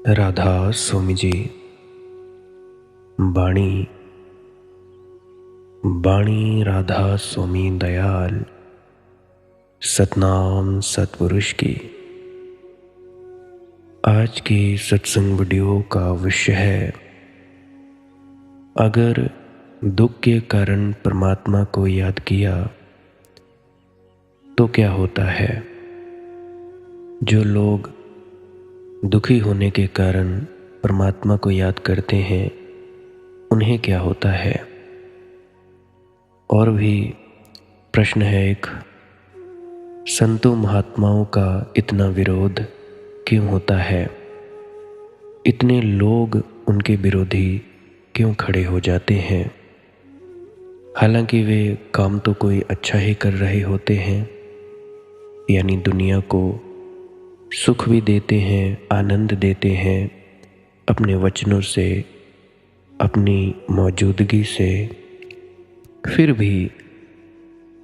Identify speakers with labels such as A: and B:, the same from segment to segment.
A: राधा स्वामी जी। बाणी बाणी राधा स्वामी दयाल, सतनाम सतपुरुष की। आज की सत्संग वीडियो का विषय है, अगर दुख के कारण परमात्मा को याद किया तो क्या होता है। जो लोग दुखी होने के कारण परमात्मा को याद करते हैं उन्हें क्या होता है। और भी प्रश्न है एक, संतों महात्माओं का इतना विरोध क्यों होता है, इतने लोग उनके विरोधी क्यों खड़े हो जाते हैं। हालांकि वे काम तो कोई अच्छा ही कर रहे होते हैं, यानी दुनिया को सुख भी देते हैं, आनंद देते हैं अपने वचनों से, अपनी मौजूदगी से। फिर भी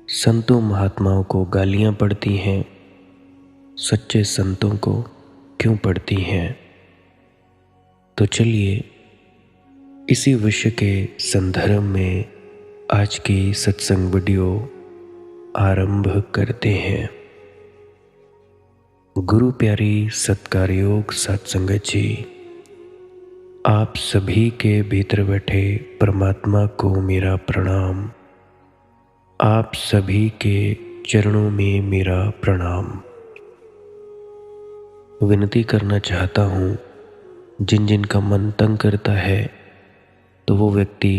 A: संतों महात्माओं को गालियां पड़ती हैं, सच्चे संतों को क्यों पड़ती हैं। तो चलिए इसी विषय के संदर्भ में आज की सत्संग वीडियो आरंभ करते हैं। गुरु प्यारी सत्कारयोग सत्संगत जी, आप सभी के भीतर बैठे परमात्मा को मेरा प्रणाम, आप सभी के चरणों में मेरा प्रणाम। विनती करना चाहता हूँ, जिन जिन का मन तंग करता है तो वो व्यक्ति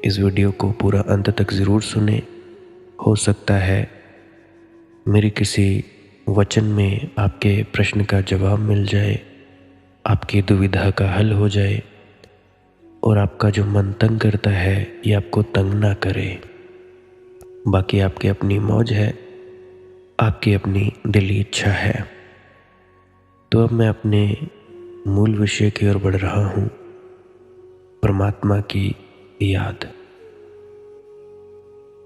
A: इस वीडियो को पूरा अंत तक ज़रूर सुने। हो सकता है मेरी किसी वचन में आपके प्रश्न का जवाब मिल जाए, आपकी दुविधा का हल हो जाए और आपका जो मन तंग करता है ये आपको तंग ना करे। बाकी आपकी अपनी मौज है, आपकी अपनी दिली इच्छा है। तो अब मैं अपने मूल विषय की ओर बढ़ रहा हूँ, परमात्मा की याद।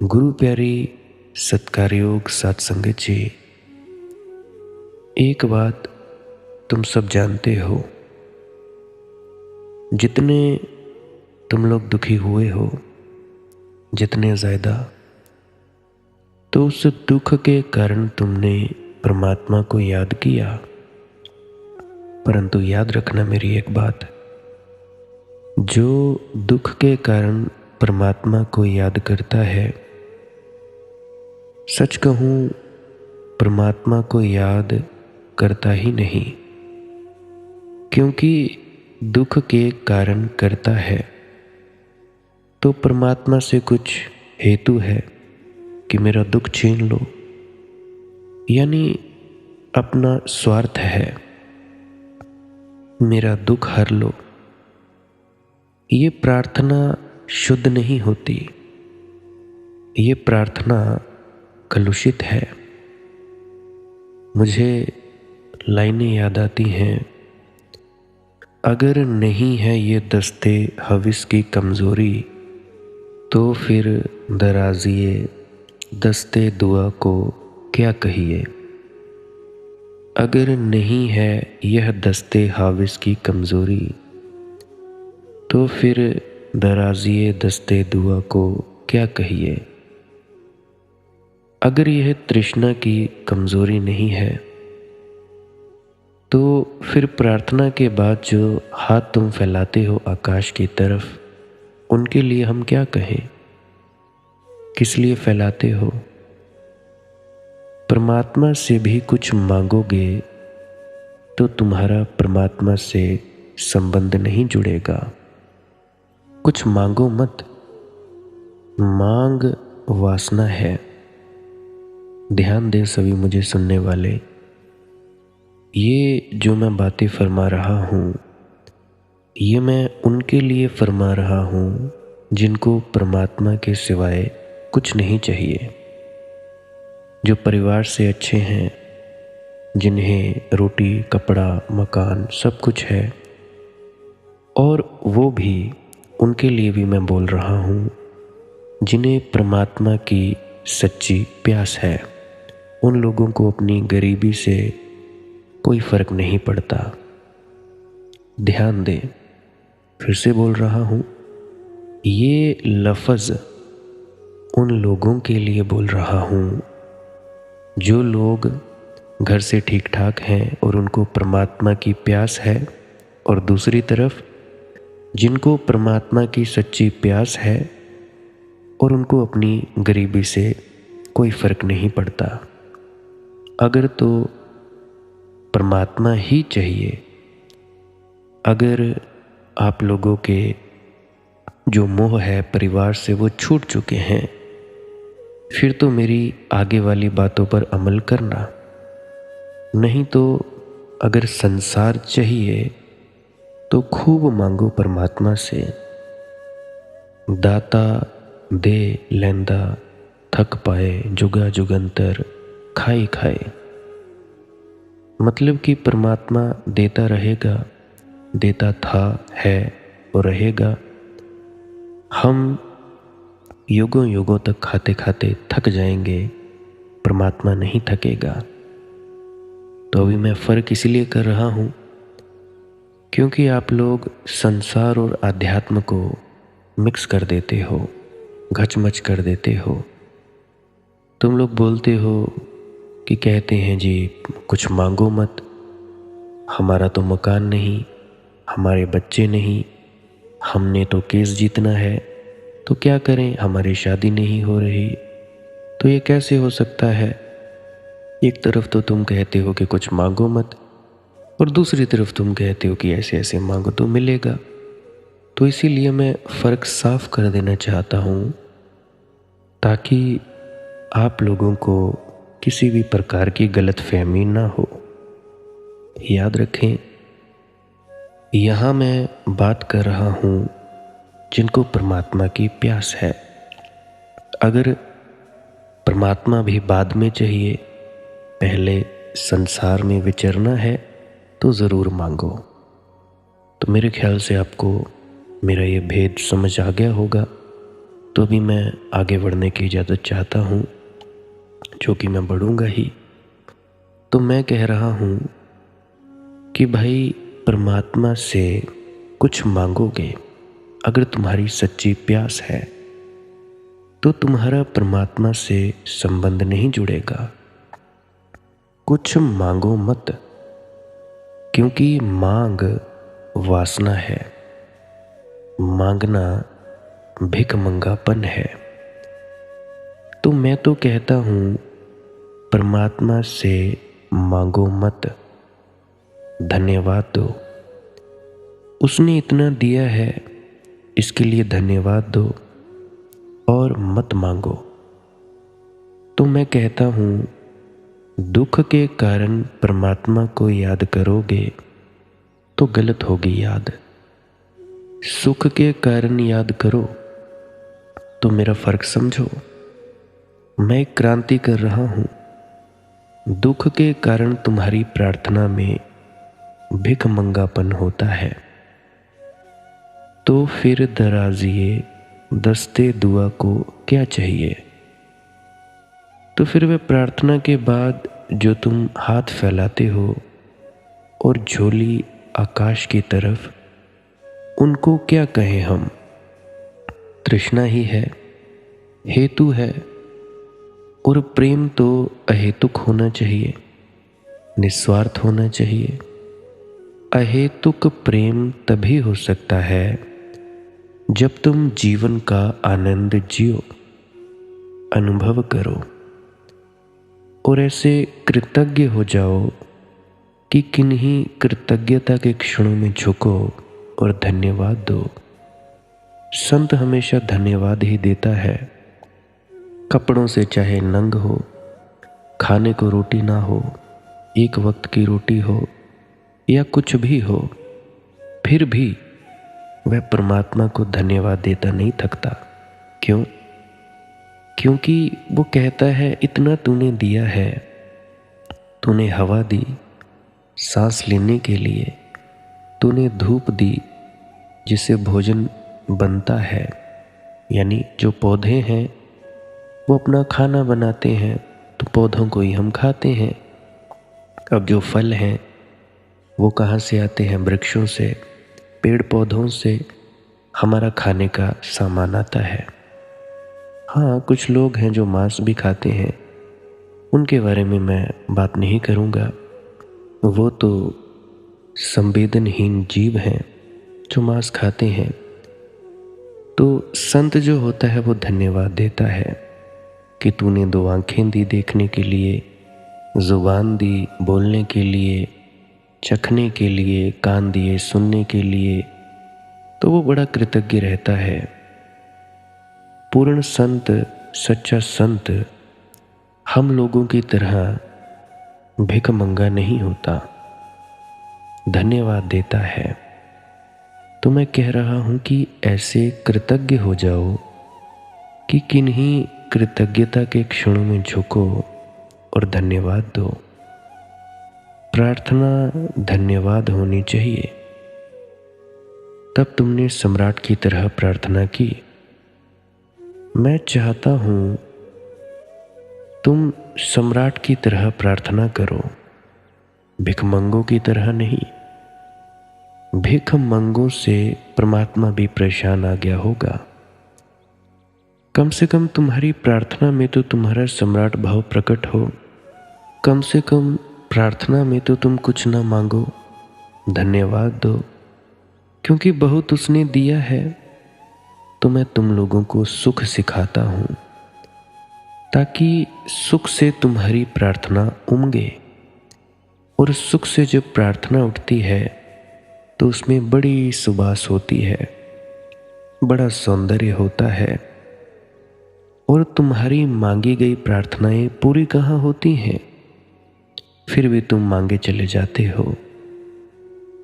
A: गुरु प्यारी सत्कारयोग सत्संगत जी, एक बात तुम सब जानते हो, जितने तुम लोग दुखी हुए हो, जितने ज़्यादा, तो उस दुख के कारण तुमने परमात्मा को याद किया। परंतु याद रखना मेरी एक बात, जो दुख के कारण परमात्मा को याद करता है, सच कहूँ परमात्मा को याद करता ही नहीं, क्योंकि दुख के कारण करता है तो परमात्मा से कुछ हेतु है कि मेरा दुख छीन लो, यानी अपना स्वार्थ है, मेरा दुख हर लो। ये प्रार्थना शुद्ध नहीं होती, ये प्रार्थना कलुषित है। मुझे लाइनें याद आती हैं, अगर नहीं है ये दस्ते हविस की कमज़ोरी तो फिर दराज़िए दस्ते दुआ को क्या कहिए। अगर नहीं है यह दस्ते हाविस की कमज़ोरी तो फिर दराज़िए दस्ते दुआ को क्या कहिए। अगर यह तृष्णा की कमज़ोरी नहीं है तो फिर प्रार्थना के बाद जो हाथ तुम फैलाते हो आकाश की तरफ, उनके लिए हम क्या कहें, किस लिए फैलाते हो। परमात्मा से भी कुछ मांगोगे तो तुम्हारा परमात्मा से संबंध नहीं जुड़ेगा। कुछ मांगो मत, मांग वासना है। ध्यान दें सभी मुझे सुनने वाले, ये जो मैं बातें फरमा रहा हूँ, ये मैं उनके लिए फरमा रहा हूँ जिनको परमात्मा के सिवाय कुछ नहीं चाहिए, जो परिवार से अच्छे हैं, जिन्हें रोटी कपड़ा मकान सब कुछ है। और वो भी, उनके लिए भी मैं बोल रहा हूँ जिन्हें परमात्मा की सच्ची प्यास है। उन लोगों को अपनी गरीबी से कोई फर्क नहीं पड़ता। ध्यान दें। फिर से बोल रहा हूँ, ये लफ्ज़ उन लोगों के लिए बोल रहा हूँ जो लोग घर से ठीक ठाक हैं और उनको परमात्मा की प्यास है, और दूसरी तरफ जिनको परमात्मा की सच्ची प्यास है और उनको अपनी गरीबी से कोई फ़र्क नहीं पड़ता। अगर तो परमात्मा ही चाहिए, अगर आप लोगों के जो मोह है परिवार से वो छूट चुके हैं, फिर तो मेरी आगे वाली बातों पर अमल करना। नहीं तो अगर संसार चाहिए तो खूब मांगो परमात्मा से। दाता दे लैंदा थक पाए, जुगा जुगंतर खाए खाए। मतलब कि परमात्मा देता रहेगा, देता था, है और रहेगा। हम युगों युगों तक खाते खाते थक जाएंगे, परमात्मा नहीं थकेगा। तो अभी मैं फ़र्क इसलिए कर रहा हूँ क्योंकि आप लोग संसार और आध्यात्म को मिक्स कर देते हो, घचमच कर देते हो। तुम लोग बोलते हो कि कहते हैं जी कुछ मांगो मत, हमारा तो मकान नहीं, हमारे बच्चे नहीं, हमने तो केस जीतना है, तो क्या करें, हमारी शादी नहीं हो रही। तो ये कैसे हो सकता है? एक तरफ तो तुम कहते हो कि कुछ मांगो मत, और दूसरी तरफ तुम कहते हो कि ऐसे ऐसे मांगो तो मिलेगा। तो इसीलिए मैं फ़र्क साफ कर देना चाहता हूँ, ताकि आप लोगों को किसी भी प्रकार की गलतफहमी ना हो। याद रखें, यहाँ मैं बात कर रहा हूँ जिनको परमात्मा की प्यास है। अगर परमात्मा भी बाद में चाहिए, पहले संसार में विचरना है, तो ज़रूर मांगो। तो मेरे ख्याल से आपको मेरा ये भेद समझ आ गया होगा। तो भी मैं आगे बढ़ने की इजाज़त चाहता हूँ, जो कि मैं बढ़ूँगा ही। तो मैं कह रहा हूँ कि भाई परमात्मा से कुछ मांगोगे, अगर तुम्हारी सच्ची प्यास है तो तुम्हारा परमात्मा से संबंध नहीं जुड़ेगा। कुछ मांगो मत, क्योंकि मांग वासना है, मांगना भिखमंगापन है। तो मैं तो कहता हूँ परमात्मा से मांगो मत, धन्यवाद दो। उसने इतना दिया है, इसके लिए धन्यवाद दो और मत मांगो। तो मैं कहता हूँ दुख के कारण परमात्मा को याद करोगे तो गलत होगी याद, सुख के कारण याद करो तो मेरा फ़र्क समझो। मैं एक क्रांति कर रहा हूँ। दुख के कारण तुम्हारी प्रार्थना में भिखमंगापन होता है, तो फिर दराजिए दस्ते दुआ को क्या चाहिए? तो फिर वह प्रार्थना के बाद जो तुम हाथ फैलाते हो और झोली आकाश की तरफ, उनको क्या कहें हम? तृष्णा ही है, हेतु है। और प्रेम तो अहेतुक होना चाहिए, निस्वार्थ होना चाहिए। अहेतुक प्रेम तभी हो सकता है जब तुम जीवन का आनंद जियो, अनुभव करो और ऐसे कृतज्ञ हो जाओ कि किन्हीं कृतज्ञता के क्षणों में झुको और धन्यवाद दो। संत हमेशा धन्यवाद ही देता है। कपड़ों से चाहे नंग हो, खाने को रोटी ना हो, एक वक्त की रोटी हो या कुछ भी हो, फिर भी वह परमात्मा को धन्यवाद देता नहीं थकता। क्यों? क्योंकि वो कहता है इतना तूने दिया है, तूने हवा दी सांस लेने के लिए, तूने धूप दी जिससे भोजन बनता है, यानी जो पौधे हैं वो अपना खाना बनाते हैं, तो पौधों को ही हम खाते हैं। अब जो फल हैं वो कहाँ से आते हैं? वृक्षों से। पेड़ पौधों से हमारा खाने का सामान आता है। हाँ, कुछ लोग हैं जो मांस भी खाते हैं, उनके बारे में मैं बात नहीं करूँगा। वो तो संवेदनहीन जीव हैं जो मांस खाते हैं। तो संत जो होता है वो धन्यवाद देता है कि तूने 2 आँखें दी देखने के लिए, ज़ुबान दी बोलने के लिए, चखने के लिए, कान दिए सुनने के लिए। तो वो बड़ा कृतज्ञ रहता है। पूर्ण संत, सच्चा संत हम लोगों की तरह भिखमंगा नहीं होता, धन्यवाद देता है। तो मैं कह रहा हूँ कि ऐसे कृतज्ञ हो जाओ कि किन्हीं कृतज्ञता के क्षणों में झुको और धन्यवाद दो। प्रार्थना धन्यवाद होनी चाहिए। तब तुमने सम्राट की तरह प्रार्थना की। मैं चाहता हूँ तुम सम्राट की तरह प्रार्थना करो, भिखमंगों की तरह नहीं। भिखमंगों से परमात्मा भी परेशान आ गया होगा। कम से कम तुम्हारी प्रार्थना में तो तुम्हारा सम्राट भाव प्रकट हो। कम से कम प्रार्थना में तो तुम कुछ ना मांगो, धन्यवाद दो, क्योंकि बहुत उसने दिया है। तो मैं तुम लोगों को सुख सिखाता हूँ ताकि सुख से तुम्हारी प्रार्थना उमगे। और सुख से जब प्रार्थना उठती है तो उसमें बड़ी सुबास होती है, बड़ा सौंदर्य होता है। और तुम्हारी मांगी गई प्रार्थनाएं पूरी कहाँ होती हैं, फिर भी तुम मांगे चले जाते हो।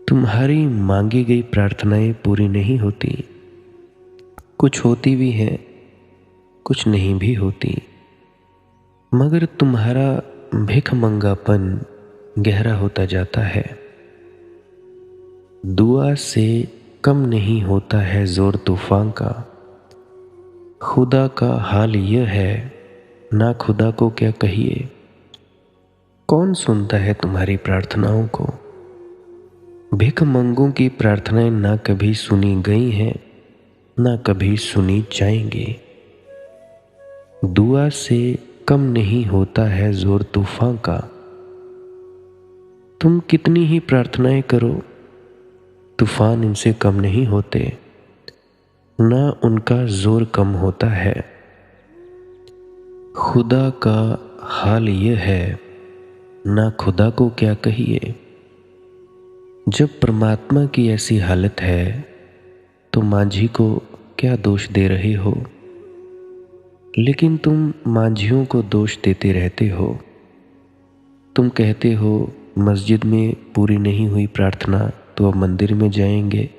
A: तुम्हारी मांगी गई प्रार्थनाएं पूरी नहीं होती, कुछ होती भी हैं, कुछ नहीं भी होती। मगर तुम्हारा भिखमंगापन गहरा होता जाता है। दुआ से कम नहीं होता है जोर तूफान का। खुदा का हाल यह है, ना खुदा को क्या कहिए। कौन सुनता है तुम्हारी प्रार्थनाओं को? भिखमंगों की प्रार्थनाएं ना कभी सुनी गई हैं, ना कभी सुनी जाएंगी। दुआ से कम नहीं होता है जोर तूफान का। तुम कितनी ही प्रार्थनाएं करो, तूफान इनसे कम नहीं होते, ना उनका जोर कम होता है। खुदा का हाल यह है, ना खुदा को क्या कहिए। जब परमात्मा की ऐसी हालत है तो माझी को क्या दोष दे रहे हो? लेकिन तुम माझियों को दोष देते रहते हो। तुम कहते हो मस्जिद में पूरी नहीं हुई प्रार्थना तो अब मंदिर में जाएंगे,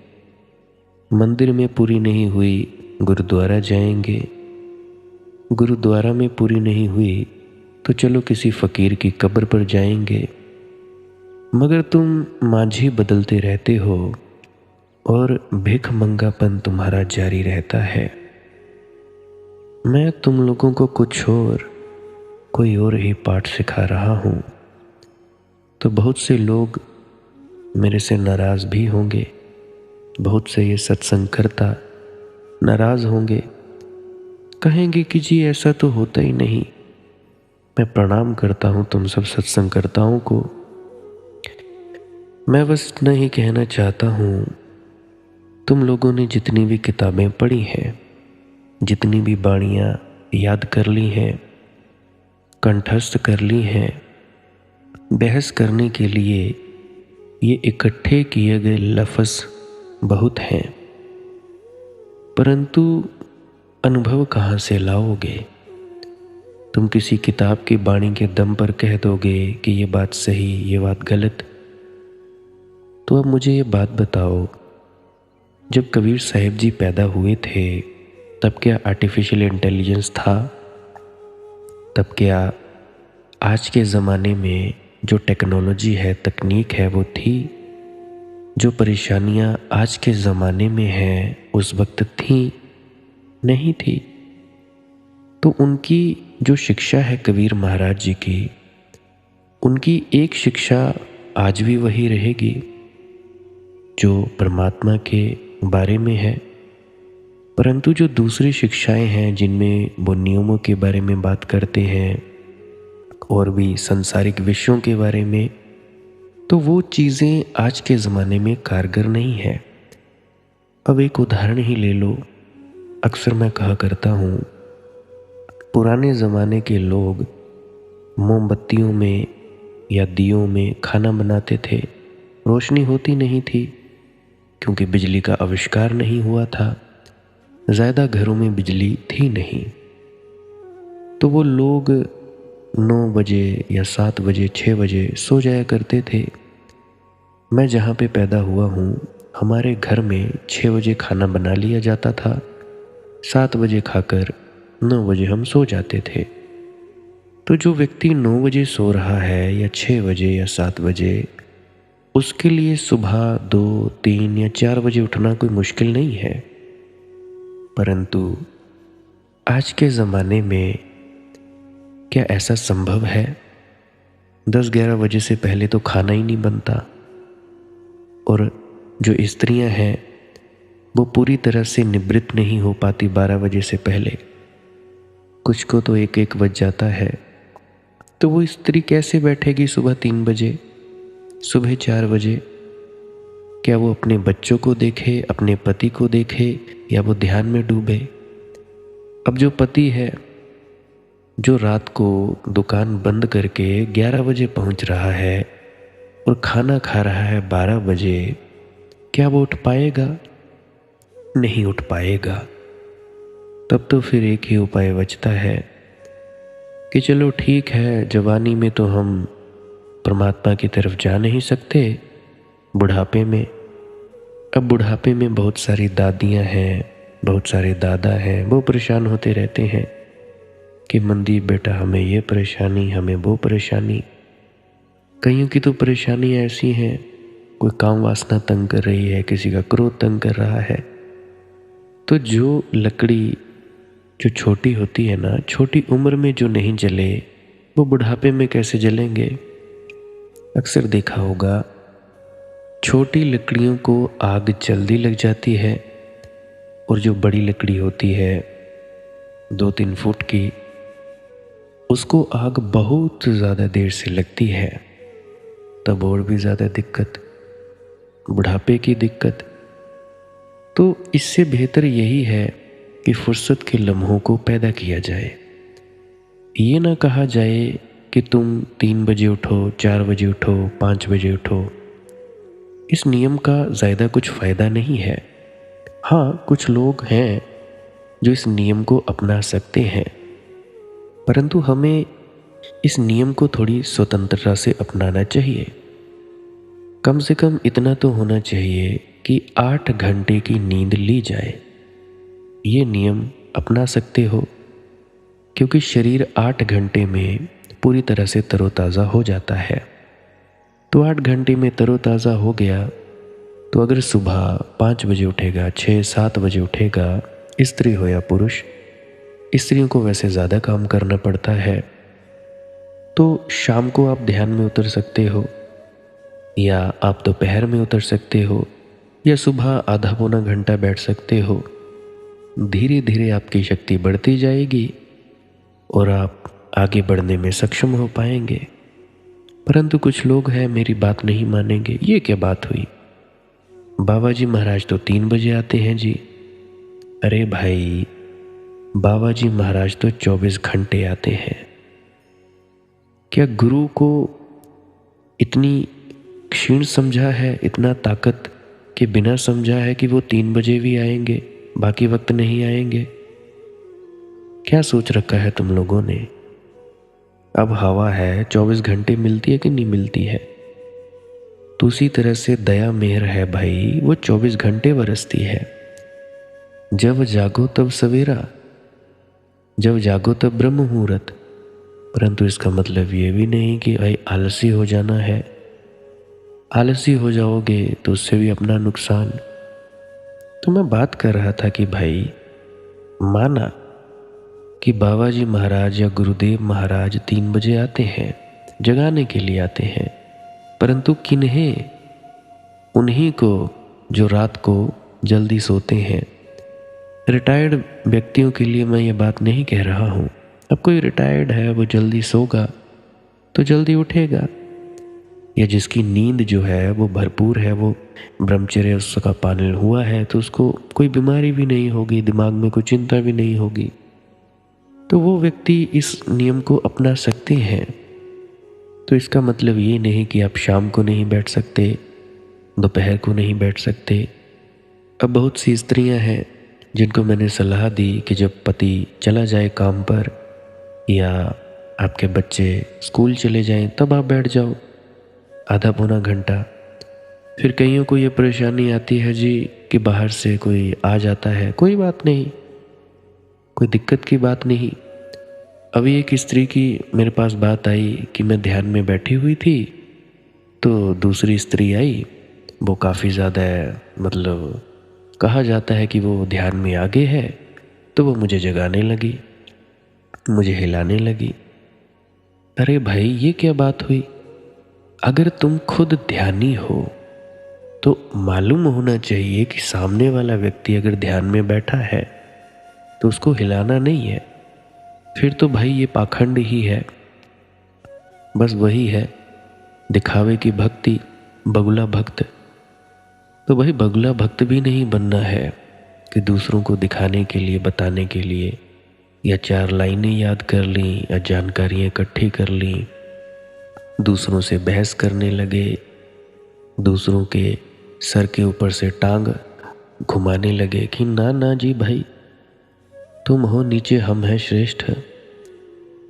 A: मंदिर में पूरी नहीं हुई गुरुद्वारा जाएंगे, गुरुद्वारा में पूरी नहीं हुई तो चलो किसी फ़कीर की कब्र पर जाएंगे। मगर तुम माझी बदलते रहते हो और भिखमंगापन तुम्हारा जारी रहता है। मैं तुम लोगों को कुछ और, कोई और ही पाठ सिखा रहा हूँ। तो बहुत से लोग मेरे से नाराज़ भी होंगे, बहुत से ये सत्संगकर्ता नाराज़ होंगे, कहेंगे कि जी ऐसा तो होता ही नहीं। मैं प्रणाम करता हूँ तुम सब सत्संगकर्ताओं को। मैं बस इतना ही कहना चाहता हूँ, तुम लोगों ने जितनी भी किताबें पढ़ी हैं, जितनी भी बाणियाँ याद कर ली हैं, कंठस्थ कर ली हैं, बहस करने के लिए ये इकट्ठे किए गए लफ्ज़ बहुत हैं, परंतु अनुभव कहाँ से लाओगे? तुम किसी किताब की बाणी के दम पर कह दोगे कि ये बात सही, ये बात गलत। तो अब मुझे ये बात बताओ, जब कबीर साहिब जी पैदा हुए थे तब क्या आर्टिफिशियल इंटेलिजेंस था? तब क्या आज के ज़माने में जो टेक्नोलॉजी है, तकनीक है, वो थी? जो परेशानियां आज के ज़माने में हैं उस वक्त थी? नहीं थी। तो उनकी जो शिक्षा है कबीर महाराज जी की, उनकी एक शिक्षा आज भी वही रहेगी। जो परमात्मा के बारे में है, परंतु जो दूसरी शिक्षाएं हैं जिनमें वो नियमों के बारे में बात करते हैं और भी संसारिक विषयों के बारे में, तो वो चीज़ें आज के ज़माने में कारगर नहीं है। अब एक उदाहरण ही ले लो। अक्सर मैं कहा करता हूँ, पुराने ज़माने के लोग मोमबत्तियों में या दियों में खाना बनाते थे। रोशनी होती नहीं थी क्योंकि बिजली का आविष्कार नहीं हुआ था, ज़्यादा घरों में बिजली थी नहीं। तो वो लोग 9 बजे या 7 बजे 6 बजे सो जाया करते थे। मैं जहाँ पे पैदा हुआ हूँ, हमारे घर में 6 बजे खाना बना लिया जाता था, 7 बजे खाकर 9 बजे हम सो जाते थे। तो जो व्यक्ति 9 बजे सो रहा है या 6 बजे या 7 बजे, उसके लिए सुबह 2, 3 या 4 बजे उठना कोई मुश्किल नहीं है। परंतु आज के ज़माने में क्या ऐसा संभव है? 10-11 बजे से पहले तो खाना ही नहीं बनता, और जो स्त्रियां हैं वो पूरी तरह से निवृत्त नहीं हो पाती 12 बजे से पहले। कुछ को तो 1-1 बज जाता है। तो वो स्त्री कैसे बैठेगी सुबह 3 बजे, सुबह 4 बजे? क्या वो अपने बच्चों को देखे, अपने पति को देखे, या वो ध्यान में डूबे? अब जो पति है, जो रात को दुकान बंद करके 11 बजे पहुंच रहा है और खाना खा रहा है 12 बजे, क्या वो उठ पाएगा? नहीं उठ पाएगा। तब तो फिर एक ही उपाय बचता है कि चलो ठीक है, जवानी में तो हम परमात्मा की तरफ जा नहीं सकते, बुढ़ापे में। अब बुढ़ापे में बहुत सारी दादियाँ हैं, बहुत सारे दादा हैं, वो परेशान होते रहते हैं कि मंदी बेटा हमें ये परेशानी, हमें वो परेशानी। कईयों की तो परेशानी ऐसी हैं, कोई काम वासना तंग कर रही है, किसी का क्रोध तंग कर रहा है। तो जो लकड़ी जो छोटी होती है ना, छोटी उम्र में जो नहीं जले, वो बुढ़ापे में कैसे जलेंगे? अक्सर देखा होगा, छोटी लकड़ियों को आग जल्दी लग जाती है, और जो बड़ी लकड़ी होती है 2-3 फुट की, उसको आग बहुत ज़्यादा देर से लगती है। तब और भी ज़्यादा दिक्कत, बुढ़ापे की दिक्कत। तो इससे बेहतर यही है कि फुर्सत के लम्हों को पैदा किया जाए। ये ना कहा जाए कि तुम 3 बजे उठो, 4 बजे उठो, 5 बजे उठो। इस नियम का ज़्यादा कुछ फ़ायदा नहीं है। हाँ, कुछ लोग हैं जो इस नियम को अपना सकते हैं, परंतु हमें इस नियम को थोड़ी स्वतंत्रता से अपनाना चाहिए। कम से कम इतना तो होना चाहिए कि 8 घंटे की नींद ली जाए। ये नियम अपना सकते हो, क्योंकि शरीर 8 घंटे में पूरी तरह से तरोताज़ा हो जाता है। तो 8 घंटे में तरोताज़ा हो गया, तो अगर सुबह 5 बजे उठेगा, 6-7 बजे उठेगा, स्त्री हो या पुरुष, स्त्रियों को वैसे ज़्यादा काम करना पड़ता है, तो शाम को आप ध्यान में उतर सकते हो, या आप दोपहर में उतर सकते हो, या सुबह आधा पौना घंटा बैठ सकते हो। धीरे धीरे आपकी शक्ति बढ़ती जाएगी और आप आगे बढ़ने में सक्षम हो पाएंगे। परंतु कुछ लोग हैं, मेरी बात नहीं मानेंगे। ये क्या बात हुई? बाबा जी महाराज तो 3 बजे आते हैं जी। अरे भाई, बाबा जी महाराज तो 24 घंटे आते हैं। क्या गुरु को इतनी क्षीण समझा है, इतना ताकत के बिना समझा है कि वो 3 बजे भी आएंगे, बाकी वक्त नहीं आएंगे? क्या सोच रखा है तुम लोगों ने? अब हवा है, 24 घंटे मिलती है कि नहीं मिलती है? तो उसी तरह से दया मेहर है भाई, वो 24 घंटे बरसती है। जब जागो तब सवेरा, जब जागो तब ब्रह्म मुहूर्त। परंतु इसका मतलब ये भी नहीं कि भाई आलसी हो जाना है। आलसी हो जाओगे तो उससे भी अपना नुकसान। तो मैं बात कर रहा था कि भाई, माना कि बाबा जी महाराज या गुरुदेव महाराज 3 बजे आते हैं, जगाने के लिए आते हैं, परंतु किन्हें? उन्हीं को जो रात को जल्दी सोते हैं। रिटायर्ड व्यक्तियों के लिए मैं ये बात नहीं कह रहा हूँ। अब कोई रिटायर्ड है, वो जल्दी सोगा तो जल्दी उठेगा, या जिसकी नींद जो है वो भरपूर है, वो ब्रह्मचर्य उसका पालन हुआ है, तो उसको कोई बीमारी भी नहीं होगी, दिमाग में कोई चिंता भी नहीं होगी, तो वो व्यक्ति इस नियम को अपना सकते हैं। तो इसका मतलब ये नहीं कि आप शाम को नहीं बैठ सकते, दोपहर को नहीं बैठ सकते। अब बहुत सी स्त्रियां हैं जिनको मैंने सलाह दी कि जब पति चला जाए काम पर या आपके बच्चे स्कूल चले जाएं तब आप बैठ जाओ आधा पौना घंटा। फिर कईयों को ये परेशानी आती है जी कि बाहर से कोई आ जाता है। कोई बात नहीं, कोई दिक्कत की बात नहीं। अभी एक स्त्री की मेरे पास बात आई कि मैं ध्यान में बैठी हुई थी, तो दूसरी स्त्री आई, वो काफ़ी ज़्यादा मतलब कहा जाता है कि वो ध्यान में आगे है, तो वो मुझे जगाने लगी, मुझे हिलाने लगी। अरे भाई, ये क्या बात हुई? अगर तुम खुद ध्यानी हो तो मालूम होना चाहिए कि सामने वाला व्यक्ति अगर ध्यान में बैठा है तो उसको हिलाना नहीं है। फिर तो भाई ये पाखंड ही है, बस वही है दिखावे की भक्ति, बगुला भक्त। तो भाई बगुला भक्त भी नहीं बनना है कि दूसरों को दिखाने के लिए, बताने के लिए, या 4 लाइनें याद कर ली या जानकारियाँ इकट्ठी कर ली, दूसरों से बहस करने लगे, दूसरों के सर के ऊपर से टांग घुमाने लगे कि ना ना जी भाई, तुम हो नीचे, हम हैं श्रेष्ठ।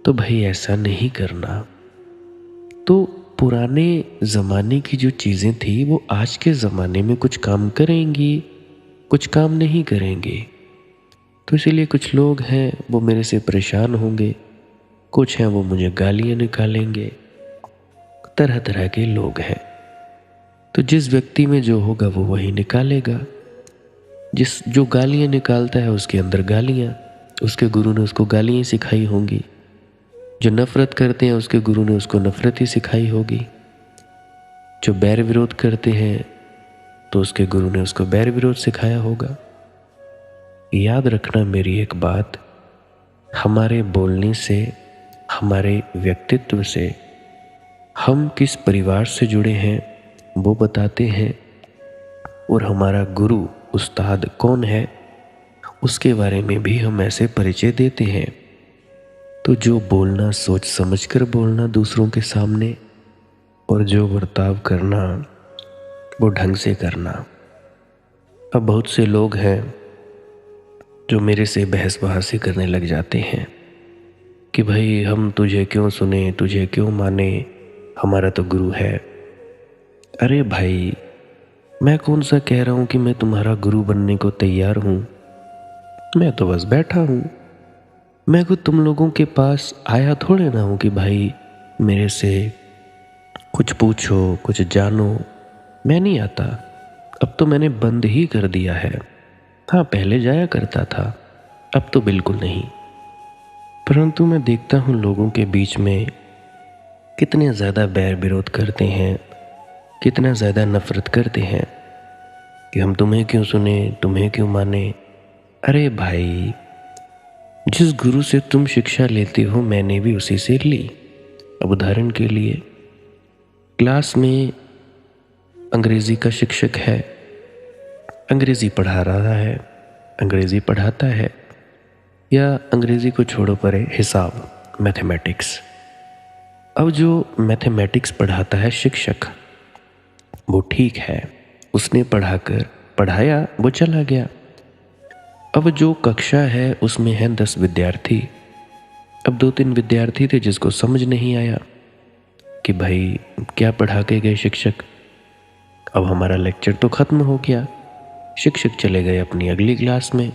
A: तो भाई ऐसा नहीं करना। तो पुराने ज़माने की जो चीज़ें थी वो आज के ज़माने में कुछ काम करेंगी, कुछ काम नहीं करेंगे। तो इसीलिए कुछ लोग हैं वो मेरे से परेशान होंगे, कुछ हैं वो मुझे गालियाँ निकालेंगे, तरह तरह के लोग हैं। तो जिस व्यक्ति में जो होगा वो वही निकालेगा। जो गालियाँ निकालता है उसके अंदर गालियाँ, उसके गुरु ने उसको गालियाँ सिखाई होंगी। जो नफ़रत करते हैं उसके गुरु ने उसको नफ़रत ही सिखाई होगी। जो बैर विरोध करते हैं तो उसके गुरु ने उसको बैर विरोध सिखाया होगा। याद रखना मेरी एक बात, हमारे बोलने से, हमारे व्यक्तित्व से, हम किस परिवार से जुड़े हैं वो बताते हैं, और हमारा गुरु उस्ताद कौन है उसके बारे में भी हम ऐसे परिचय देते हैं। तो जो बोलना सोच समझकर बोलना दूसरों के सामने, और जो बर्ताव करना वो ढंग से करना। अब बहुत से लोग हैं जो मेरे से बहस बहासी करने लग जाते हैं कि भाई हम तुझे क्यों सुने, तुझे क्यों माने, हमारा तो गुरु है। अरे भाई, मैं कौन सा कह रहा हूँ कि मैं तुम्हारा गुरु बनने को तैयार हूँ। मैं तो बस बैठा हूँ। मैं को तुम लोगों के पास आया थोड़े ना हूँ कि भाई मेरे से कुछ पूछो, कुछ जानो। मैं नहीं आता। अब तो मैंने बंद ही कर दिया है। हाँ, पहले जाया करता था, अब तो बिल्कुल नहीं। परंतु मैं देखता हूँ लोगों के बीच में कितने ज़्यादा बैर विरोध करते हैं, कितना ज़्यादा नफ़रत करते हैं कि हम तुम्हें क्यों सुने, तुम्हें क्यों माने। अरे भाई, जिस गुरु से तुम शिक्षा लेते हो मैंने भी उसी से ली। अब उदाहरण के लिए क्लास में अंग्रेज़ी का शिक्षक है, अंग्रेज़ी पढ़ा रहा है, अंग्रेज़ी पढ़ाता है, या अंग्रेज़ी को छोड़ो परे, हिसाब, मैथमेटिक्स। अब जो मैथमेटिक्स पढ़ाता है शिक्षक वो ठीक है, उसने पढ़ाया, वो चला गया। अब जो कक्षा है उसमें हैं 10 विद्यार्थी। अब 2-3 विद्यार्थी थे जिसको समझ नहीं आया कि भाई क्या पढ़ा के गए शिक्षक। अब हमारा लेक्चर तो ख़त्म हो गया, शिक्षक चले गए अपनी अगली क्लास में।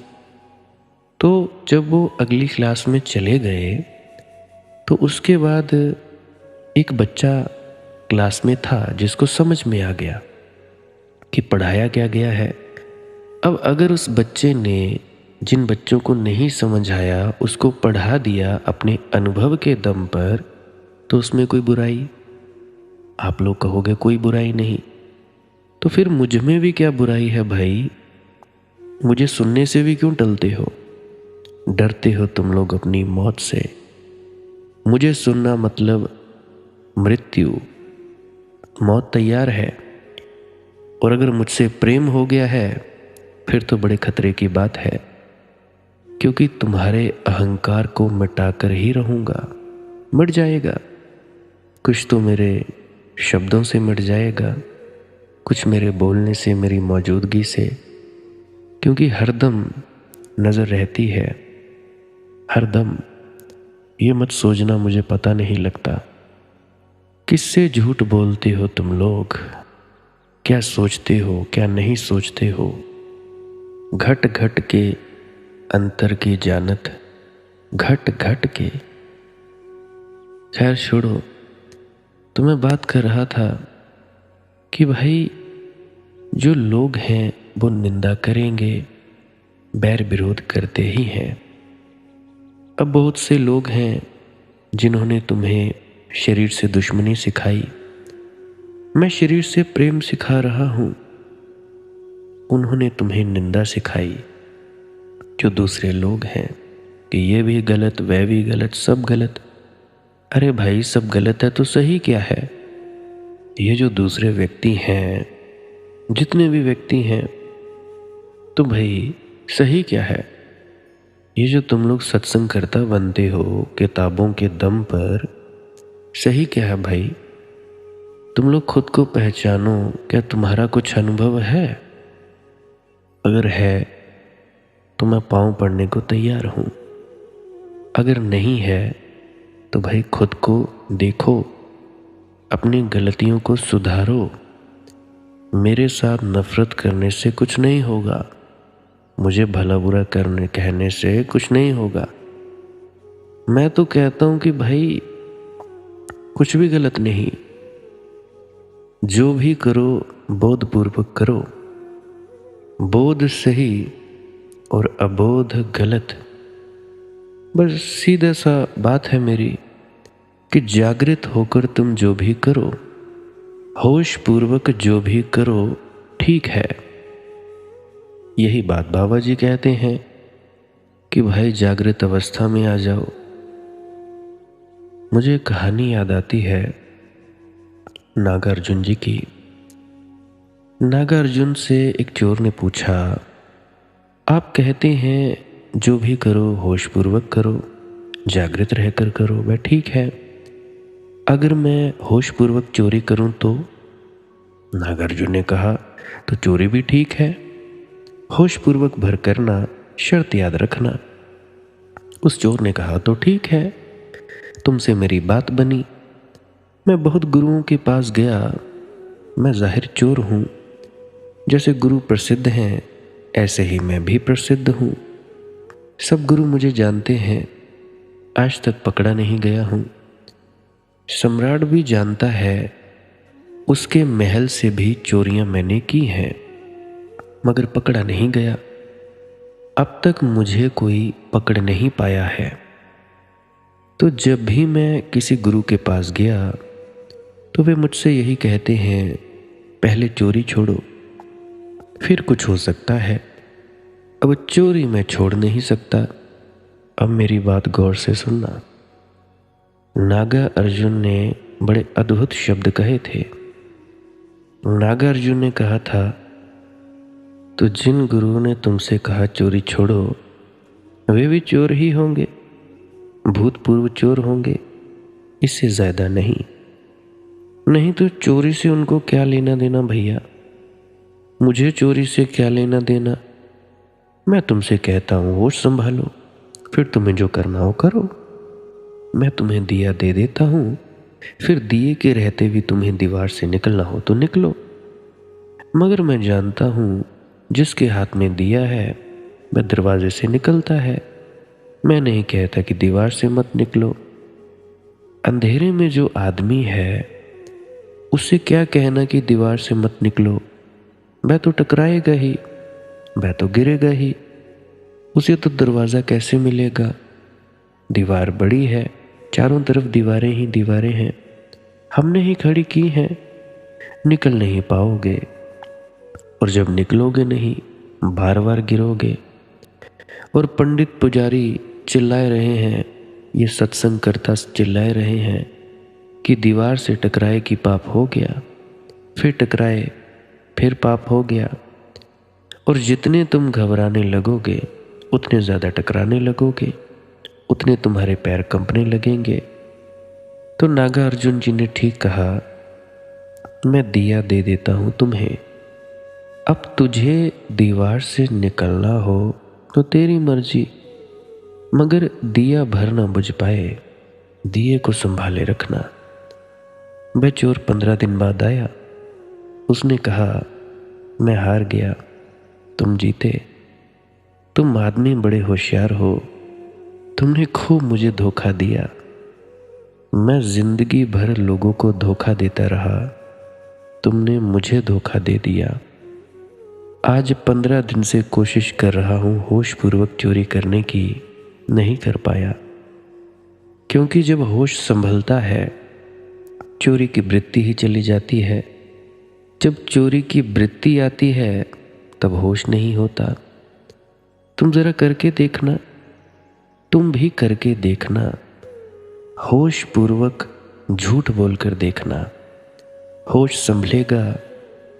A: तो जब वो अगली क्लास में चले गए तो उसके बाद एक बच्चा क्लास में था जिसको समझ में आ गया कि पढ़ाया क्या गया है। अब अगर उस बच्चे ने जिन बच्चों को नहीं समझ आया उसको पढ़ा दिया अपने अनुभव के दम पर, तो उसमें कोई बुराई? आप लोग कहोगे कोई बुराई नहीं। तो फिर मुझ में भी क्या बुराई है भाई? मुझे सुनने से भी क्यों टलते हो? डरते हो तुम लोग अपनी मौत से। मुझे सुनना मतलब मृत्यु। मौत तैयार है, और अगर मुझसे प्रेम हो गया है फिर तो बड़े खतरे की बात है, क्योंकि तुम्हारे अहंकार को मिटाकर ही रहूंगा। मिट जाएगा, कुछ तो मेरे शब्दों से मिट जाएगा, कुछ मेरे बोलने से, मेरी मौजूदगी से, क्योंकि हरदम नज़र रहती है, हरदम। ये मत सोचना मुझे पता नहीं लगता। किससे झूठ बोलते हो तुम लोग? क्या सोचते हो, क्या नहीं सोचते हो? घट घट के अंतर की जानत, घट घट के। खैर छोड़ो, तो मैं बात कर रहा था कि भाई जो लोग हैं वो निंदा करेंगे, बैर विरोध करते ही हैं। अब बहुत से लोग हैं जिन्होंने तुम्हें शरीर से दुश्मनी सिखाई। मैं शरीर से प्रेम सिखा रहा हूं, उन्होंने तुम्हें निंदा सिखाई। जो दूसरे लोग हैं कि ये भी गलत, वह भी गलत, सब गलत। अरे भाई, सब गलत है तो सही क्या है? ये जो दूसरे व्यक्ति हैं, जितने भी व्यक्ति हैं, तो भाई सही क्या है? ये जो तुम लोग सत्संग करता बनते हो किताबों के दम पर, सही क्या है भाई? तुम लोग खुद को पहचानो। क्या तुम्हारा कुछ अनुभव है? अगर है तो मैं पाँव पड़ने को तैयार हूं। अगर नहीं है तो भाई खुद को देखो, अपनी गलतियों को सुधारो। मेरे साथ नफरत करने से कुछ नहीं होगा, मुझे भला बुरा करने कहने से कुछ नहीं होगा। मैं तो कहता हूं कि भाई कुछ भी गलत नहीं, जो भी करो बोधपूर्वक करो। बोध सही और अबोध गलत। बस सीधा सा बात है मेरी कि जागृत होकर तुम जो भी करो, होश पूर्वक जो भी करो, ठीक है। यही बात बाबा जी कहते हैं कि भाई जागृत अवस्था में आ जाओ। मुझे कहानी याद आती है नागार्जुन जी की। नागार्जुन से एक चोर ने पूछा, आप कहते हैं जो भी करो होशपूर्वक करो, जागृत रहकर करो, वह ठीक है। अगर मैं होशपूर्वक चोरी करूं तो? नागार्जुन ने कहा, तो चोरी भी ठीक है, होशपूर्वक भर करना, शर्त याद रखना। उस चोर ने कहा, तो ठीक है, तुमसे मेरी बात बनी। मैं बहुत गुरुओं के पास गया, मैं जाहिर चोर हूं। जैसे गुरु प्रसिद्ध हैं ऐसे ही मैं भी प्रसिद्ध हूं। सब गुरु मुझे जानते हैं, आज तक पकड़ा नहीं गया हूं। सम्राट भी जानता है, उसके महल से भी चोरियां मैंने की हैं, मगर पकड़ा नहीं गया। अब तक मुझे कोई पकड़ नहीं पाया है। तो जब भी मैं किसी गुरु के पास गया तो वे मुझसे यही कहते हैं, पहले चोरी छोड़ो, फिर कुछ हो सकता है। अब चोरी मैं छोड़ नहीं सकता। अब मेरी बात गौर से सुनना। नागा अर्जुन ने बड़े अद्भुत शब्द कहे थे। नागा अर्जुन ने कहा था, तो जिन गुरुओं ने तुमसे कहा चोरी छोड़ो, वे भी चोर ही होंगे, भूतपूर्व चोर होंगे, इससे ज्यादा नहीं। नहीं तो चोरी से उनको क्या लेना देना भैया? मुझे चोरी से क्या लेना देना? मैं तुमसे कहता हूं होश संभालो, फिर तुम्हें जो करना हो करो। मैं तुम्हें दिया दे देता हूं, फिर दिए के रहते भी तुम्हें दीवार से निकलना हो तो निकलो। मगर मैं जानता हूं जिसके हाथ में दिया है वह दरवाजे से निकलता है। मैं नहीं कहता कि दीवार से मत निकलो। अंधेरे में जो आदमी है उससे क्या कहना कि दीवार से मत निकलो? वह तो टकराएगा ही, वह तो गिरेगा ही, उसे तो दरवाज़ा कैसे मिलेगा? दीवार बड़ी है, चारों तरफ दीवारें ही दीवारें हैं, हमने ही खड़ी की हैं, निकल नहीं पाओगे। और जब निकलोगे नहीं बार बार गिरोगे। और पंडित पुजारी चिल्लाए रहे हैं, ये सत्संग करता चिल्लाए रहे हैं कि दीवार से टकराए कि पाप हो गया, फिर टकराए फिर पाप हो गया। और जितने तुम घबराने लगोगे उतने ज़्यादा टकराने लगोगे, उतने तुम्हारे पैर कंपने लगेंगे। तो नागा अर्जुन जी ने ठीक कहा, मैं दिया दे देता हूँ तुम्हें, अब तुझे दीवार से निकलना हो तो तेरी मर्जी, मगर दिया भर ना बुझ पाए, दिए को संभाले रखना। वह चोर 15 दिन बाद आया। उसने कहा, मैं हार गया, तुम जीते। तुम आदमी बड़े होशियार हो, तुमने खूब मुझे धोखा दिया। मैं जिंदगी भर लोगों को धोखा देता रहा, तुमने मुझे धोखा दे दिया। आज 15 दिन से कोशिश कर रहा हूँ होश पूर्वक चोरी करने की, नहीं कर पाया। क्योंकि जब होश संभलता है चोरी की वृत्ति ही चली जाती है। जब चोरी की वृत्ति आती है तब होश नहीं होता। तुम जरा करके देखना, तुम भी करके देखना, होश पूर्वक झूठ बोलकर देखना। होश संभलेगा,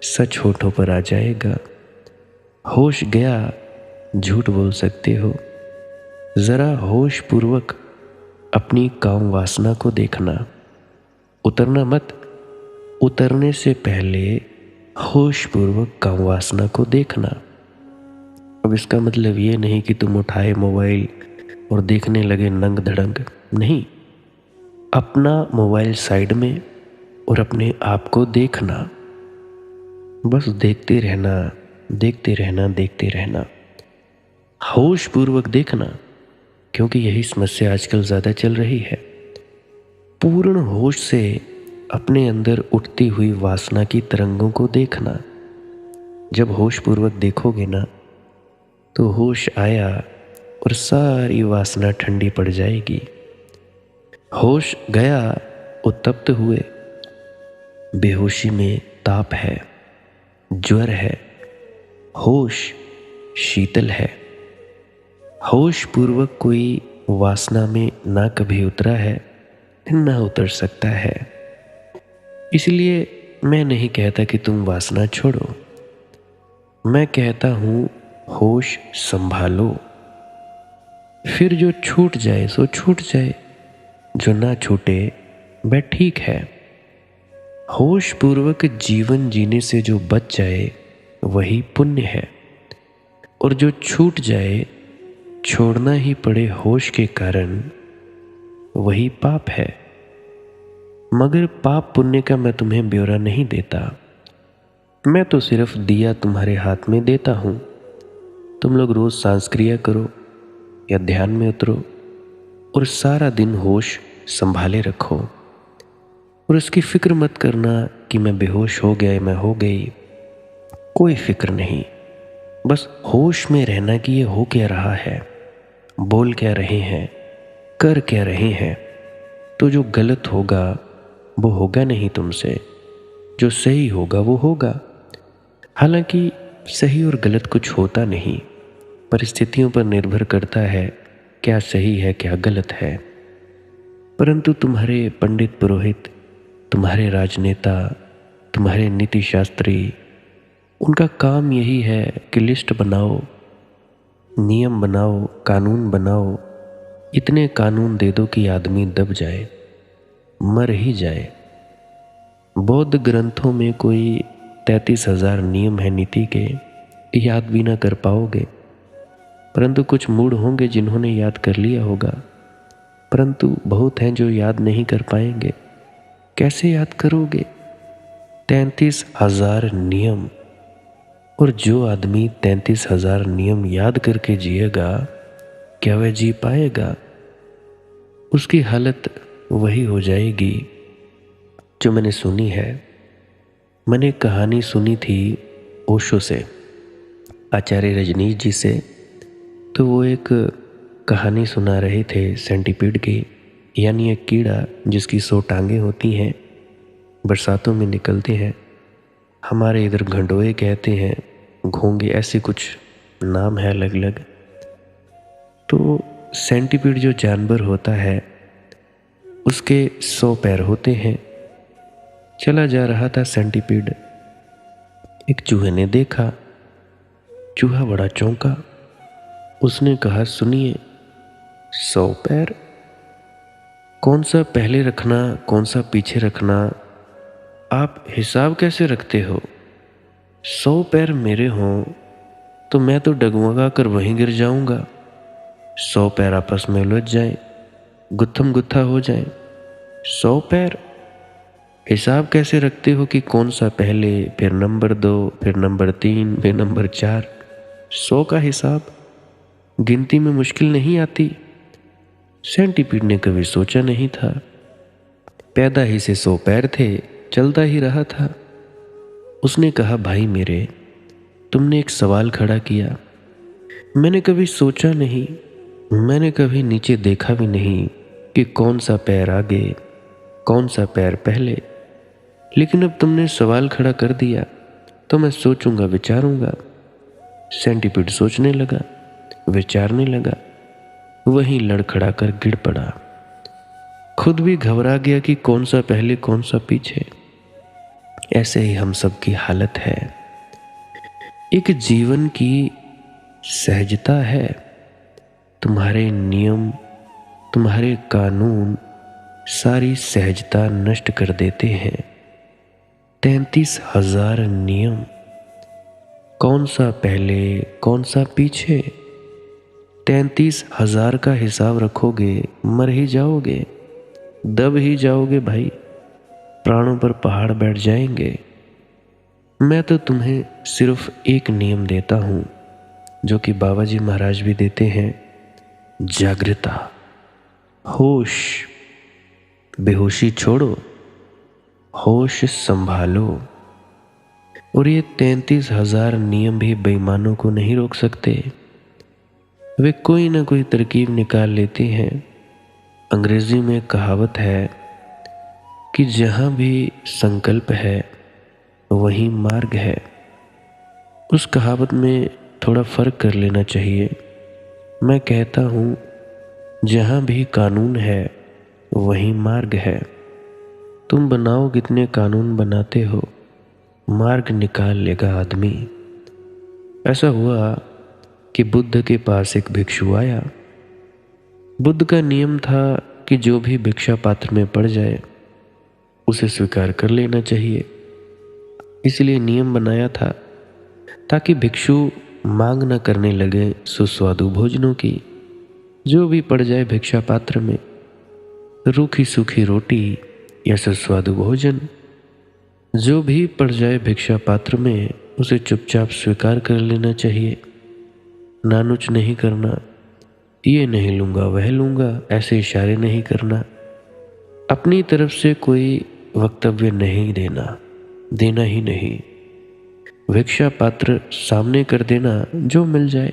A: सच होठों पर आ जाएगा। होश गया, झूठ बोल सकते हो। जरा होश पूर्वक अपनी काम वासना को देखना। उतरना मत, उतरने से पहले होश पूर्वक काम वासना को देखना। अब इसका मतलब ये नहीं कि तुम उठाए मोबाइल और देखने लगे नंग धड़ंग, नहीं। अपना मोबाइल साइड में और अपने आप को देखना। बस देखते रहना, देखते रहना, देखते रहना, होश पूर्वक देखना। क्योंकि यही समस्या आजकल ज़्यादा चल रही है। पूर्ण होश से अपने अंदर उठती हुई वासना की तरंगों को देखना। जब होश पूर्वक देखोगे ना तो होश आया और सारी वासना ठंडी पड़ जाएगी। होश गया, उत्तप्त हुए। बेहोशी में ताप है, ज्वर है, होश शीतल है। होश पूर्वक कोई वासना में ना कभी उतरा है ना उतर सकता है। इसलिए मैं नहीं कहता कि तुम वासना छोड़ो, मैं कहता हूँ होश संभालो। फिर जो छूट जाए सो छूट जाए, जो ना छूटे वह ठीक है। होश पूर्वक जीवन जीने से जो बच जाए वही पुण्य है, और जो छूट जाए, छोड़ना ही पड़े होश के कारण, वही पाप है। मगर पाप पुण्य का मैं तुम्हें ब्यौरा नहीं देता, मैं तो सिर्फ दिया तुम्हारे हाथ में देता हूँ। तुम लोग रोज सांस्क्रिया करो या ध्यान में उतरो और सारा दिन होश संभाले रखो। और उसकी फिक्र मत करना कि मैं बेहोश हो गया, मैं हो गई, कोई फिक्र नहीं। बस होश में रहना कि ये हो क्या रहा है, बोल क्या रहे हैं, कर क्या रहे हैं। तो जो गलत होगा वो होगा नहीं तुमसे, जो सही होगा वो होगा। हालांकि सही और गलत कुछ होता नहीं, परिस्थितियों पर निर्भर करता है क्या सही है क्या गलत है। परंतु तुम्हारे पंडित पुरोहित, तुम्हारे राजनेता, तुम्हारे नीति शास्त्री, उनका काम यही है कि लिस्ट बनाओ, नियम बनाओ, कानून बनाओ। इतने कानून दे दो कि आदमी दब जाए, मर ही जाए। बौद्ध ग्रंथों में कोई 33,000 नियम है नीति के, याद भी ना कर पाओगे। परंतु कुछ मूढ़ होंगे जिन्होंने याद कर लिया होगा, परंतु बहुत हैं जो याद नहीं कर पाएंगे। कैसे याद करोगे 33,000 नियम? और जो आदमी 33,000 नियम याद करके जिएगा, क्या वह जी पाएगा? उसकी हालत वही हो जाएगी जो मैंने सुनी है। मैंने कहानी सुनी थी ओशो से, आचार्य रजनीश जी से। तो वो एक कहानी सुना रहे थे सेंटीपीड की, यानी एक कीड़ा जिसकी 100 टांगें होती हैं, बरसातों में निकलते हैं। हमारे इधर घंडोए कहते हैं, घोंगे, ऐसे कुछ नाम है अलग अलग। तो सेंटीपीड जो जानवर होता है उसके 100 पैर होते हैं। चला जा रहा था सेंटीपीड, एक चूहे ने देखा। चूहा बड़ा चौंका। उसने कहा, सुनिए, 100 पैर, कौन सा पहले रखना कौन सा पीछे रखना, आप हिसाब कैसे रखते हो? 100 पैर मेरे हों तो मैं तो डगमगा कर वहीं गिर जाऊंगा। 100 पैर आपस में उलझ जाए, गुत्थम गुत्था हो जाए। 100 पैर हिसाब कैसे रखते हो कि कौन सा पहले, फिर नंबर 2, फिर नंबर 3, फिर नंबर 4? 100 का हिसाब गिनती में मुश्किल नहीं आती? सेंटीपीड ने कभी सोचा नहीं था। पैदा ही से 100 पैर थे, चलता ही रहा था। उसने कहा, भाई मेरे, तुमने एक सवाल खड़ा किया। मैंने कभी सोचा नहीं, मैंने कभी नीचे देखा भी नहीं कि कौन सा पैर आगे, कौन सा पैर पहले। लेकिन अब तुमने सवाल खड़ा कर दिया तो मैं सोचूंगा, विचारूंगा। सेंटीपीड सोचने लगा, विचारने लगा, वहीं लड़खड़ा कर गिर पड़ा। खुद भी घबरा गया कि कौन सा पहले कौन सा पीछे। ऐसे ही हम सब की हालत है। एक जीवन की सहजता है। तुम्हारे नियम, तुम्हारे कानून सारी सहजता नष्ट कर देते हैं। 33,000 नियम, कौन सा पहले कौन सा पीछे? 33,000 का हिसाब रखोगे मर ही जाओगे, दब ही जाओगे भाई, प्राणों पर पहाड़ बैठ जाएंगे। मैं तो तुम्हें सिर्फ एक नियम देता हूं, जो कि बाबा जी महाराज भी देते हैं, जागृता, होश। बेहोशी छोड़ो, होश संभालो। और ये 33,000 नियम भी बेईमानों को नहीं रोक सकते। वे कोई ना कोई तरकीब निकाल लेते हैं। अंग्रेजी में कहावत है कि जहाँ भी संकल्प है वहीं मार्ग है। उस कहावत में थोड़ा फर्क कर लेना चाहिए। मैं कहता हूँ, जहाँ भी कानून है वहीं मार्ग है। तुम बनाओ कितने कानून बनाते हो, मार्ग निकाल लेगा आदमी। ऐसा हुआ कि बुद्ध के पास एक भिक्षु आया। बुद्ध का नियम था कि जो भी भिक्षा पात्र में पड़ जाए उसे स्वीकार कर लेना चाहिए। इसलिए नियम बनाया था ताकि भिक्षु मांग न करने लगे सुस्वादु भोजनों की। जो भी पड़ जाए भिक्षा पात्र में, रूखी सूखी रोटी या सुस्वादु भोजन, जो भी पड़ जाए भिक्षा पात्र में, उसे चुपचाप स्वीकार कर लेना चाहिए। नानुच नहीं करना, ये नहीं लूँगा वह लूँगा, ऐसे इशारे नहीं करना। अपनी तरफ से कोई वक्तव्य नहीं देना, देना ही नहीं। भिक्षा पात्र सामने कर देना जो मिल जाए,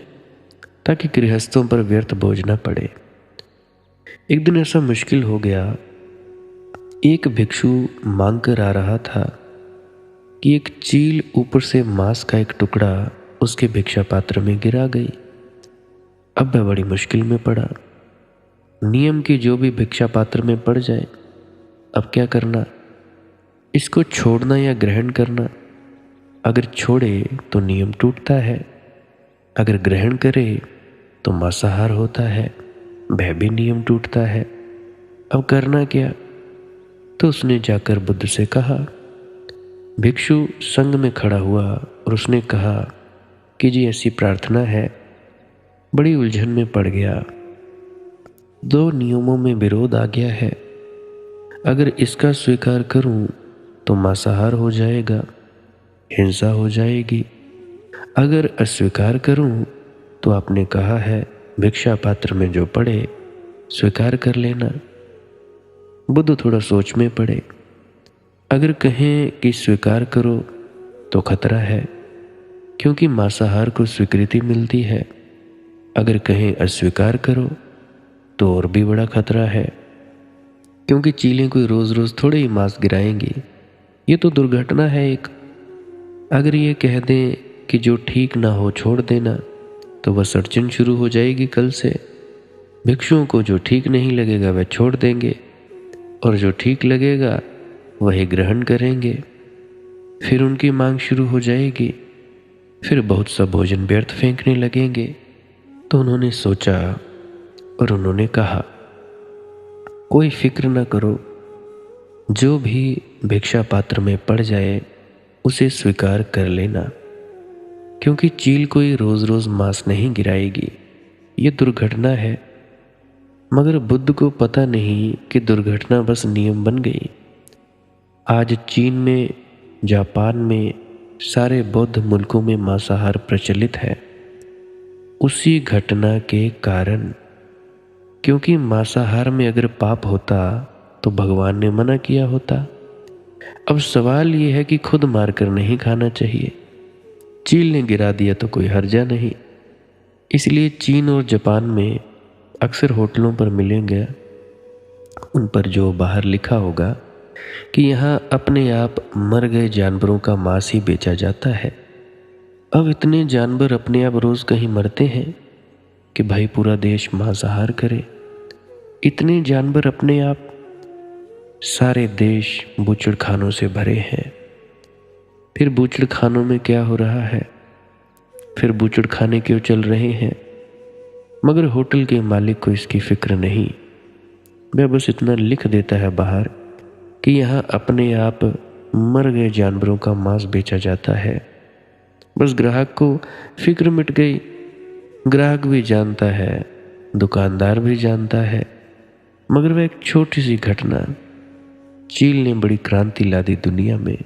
A: ताकि गृहस्थों पर व्यर्थ बोझ न पड़े। एक दिन ऐसा मुश्किल हो गया, एक भिक्षु मांग कर आ रहा था कि एक चील ऊपर से मांस का एक टुकड़ा उसके भिक्षा पात्र में गिरा गई। अब वह बड़ी मुश्किल में पड़ा। नियम की जो भी भिक्षा पात्र में पड़ जाए, अब क्या करना? इसको छोड़ना या ग्रहण करना? अगर छोड़े तो नियम टूटता है, अगर ग्रहण करे तो मांसाहार होता है, वह भी नियम टूटता है। अब करना क्या? तो उसने जाकर बुद्ध से कहा। भिक्षु संग में खड़ा हुआ और उसने कहा कि जी ऐसी प्रार्थना है। बड़ी उलझन में पड़ गया, दो नियमों में विरोध आ गया है। अगर इसका स्वीकार करूं तो मांसाहार हो जाएगा, हिंसा हो जाएगी। अगर अस्वीकार करूं तो आपने कहा है भिक्षा पात्र में जो पड़े स्वीकार कर लेना। बुद्ध थोड़ा सोच में पड़े। अगर कहें कि स्वीकार करो तो खतरा है, क्योंकि मांसाहार को स्वीकृति मिलती है। अगर कहें अस्वीकार करो तो और भी बड़ा खतरा है, क्योंकि चीलें कोई रोज रोज थोड़े ही मांस गिराएंगी, ये तो दुर्घटना है एक। अगर ये कह दें कि जो ठीक ना हो छोड़ देना, तो वह अड़चन शुरू हो जाएगी कल से। भिक्षुओं को जो ठीक नहीं लगेगा वह छोड़ देंगे, और जो ठीक लगेगा वही ग्रहण करेंगे। फिर उनकी मांग शुरू हो जाएगी, फिर बहुत सा भोजन व्यर्थ फेंकने लगेंगे। तो उन्होंने सोचा और उन्होंने कहा, कोई फिक्र न करो, जो भी भिक्षा पात्र में पड़ जाए उसे स्वीकार कर लेना, क्योंकि चील कोई रोज रोज मांस नहीं गिराएगी, ये दुर्घटना है। मगर बुद्ध को पता नहीं कि दुर्घटना बस नियम बन गई। आज चीन में, जापान में, सारे बौद्ध मुल्कों में मांसाहार प्रचलित है, उसी घटना के कारण। क्योंकि मांसाहार में अगर पाप होता तो भगवान ने मना किया होता। अब सवाल ये है कि खुद मारकर नहीं खाना चाहिए, चील ने गिरा दिया तो कोई हर्जा नहीं। इसलिए चीन और जापान में अक्सर होटलों पर मिलेंगे, उन पर जो बाहर लिखा होगा कि यहाँ अपने आप मर गए जानवरों का मांस ही बेचा जाता है। अब इतने जानवर अपने आप रोज कहीं मरते हैं कि भाई पूरा देश मांसाहार करे। इतने जानवर अपने आप, सारे देश बूचड़खानों से भरे हैं। फिर बूचड़खानों में क्या हो रहा है, फिर बूचड़खाने क्यों चल रहे हैं? मगर होटल के मालिक को इसकी फिक्र नहीं। वह बस इतना लिख देता है बाहर कि यहाँ अपने आप मर गए जानवरों का मांस बेचा जाता है। बस ग्राहक को फिक्र मिट गई। ग्राहक भी जानता है, दुकानदार भी जानता है। मगर वह एक छोटी सी घटना, चील ने बड़ी क्रांति ला दी दुनिया में।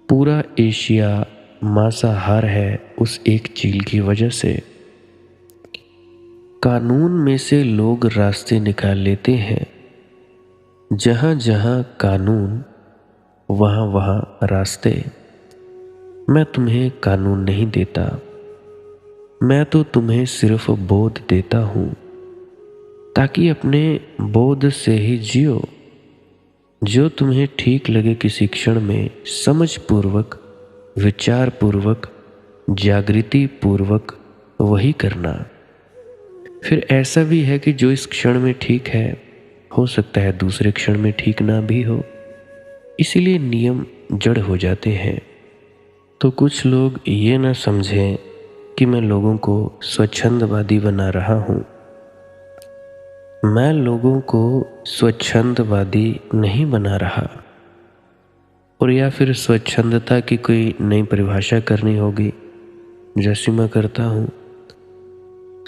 A: पूरा एशिया मांसाहार है उस एक चील की वजह से। कानून में से लोग रास्ते निकाल लेते हैं। जहां जहां कानून, वहां वहां रास्ते। मैं तुम्हें कानून नहीं देता, मैं तो तुम्हें सिर्फ बोध देता हूं, ताकि अपने बोध से ही जियो। जो तुम्हें ठीक लगे किसी क्षण में समझ पूर्वक, विचार पूर्वक, जागृति पूर्वक वही करना। फिर ऐसा भी है कि जो इस क्षण में ठीक है, हो सकता है दूसरे क्षण में ठीक ना भी हो। इसीलिए नियम जड़ हो जाते हैं। तो कुछ लोग ये ना समझें कि मैं लोगों को स्वच्छंदवादी बना रहा हूँ। मैं लोगों को स्वच्छंदवादी नहीं बना रहा। और या फिर स्वच्छंदता की कोई नई परिभाषा करनी होगी, जैसी मैं करता हूँ।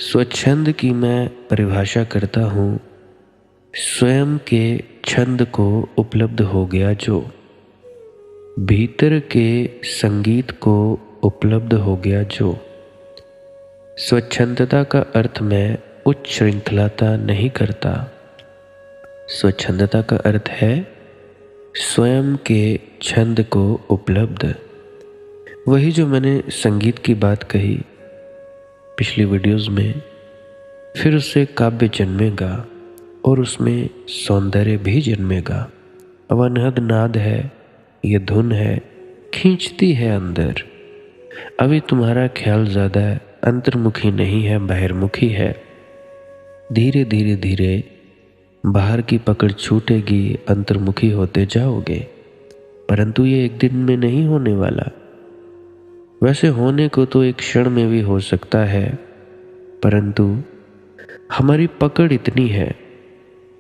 A: स्वच्छंद की मैं परिभाषा करता हूँ, स्वयं के छंद को उपलब्ध हो गया जो, भीतर के संगीत को उपलब्ध हो गया जो। स्वच्छंदता का अर्थ मैं उच्च श्रृंखलाता नहीं करता। स्वच्छंदता का अर्थ है स्वयं के छंद को उपलब्ध। वही जो मैंने संगीत की बात कही पिछली वीडियोस में। फिर उससे काव्य जन्मेगा और उसमें सौंदर्य भी जन्मेगा। अब अनहद नाद है, ये धुन है, खींचती है अंदर। अभी तुम्हारा ख्याल ज़्यादा अंतर्मुखी नहीं है, बाहिर्मुखी है। धीरे धीरे धीरे बाहर की पकड़ छूटेगी, अंतर्मुखी होते जाओगे। परंतु ये एक दिन में नहीं होने वाला। वैसे होने को तो एक क्षण में भी हो सकता है, परंतु हमारी पकड़ इतनी है।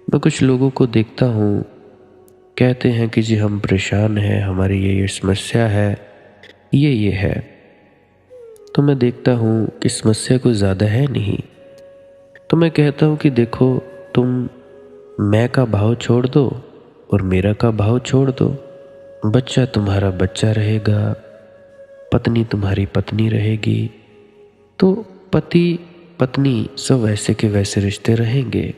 A: मैं कुछ लोगों को देखता हूँ, कहते हैं कि जी हम परेशान हैं, हमारी ये समस्या है, ये है। तो मैं देखता हूँ कि समस्या कोई ज़्यादा है नहीं। तो मैं कहता हूँ कि देखो, तुम मैं का भाव छोड़ दो और मेरा का भाव छोड़ दो। बच्चा तुम्हारा बच्चा रहेगा, पत्नी तुम्हारी पत्नी रहेगी। तो पति पत्नी सब वैसे के वैसे रिश्ते रहेंगे।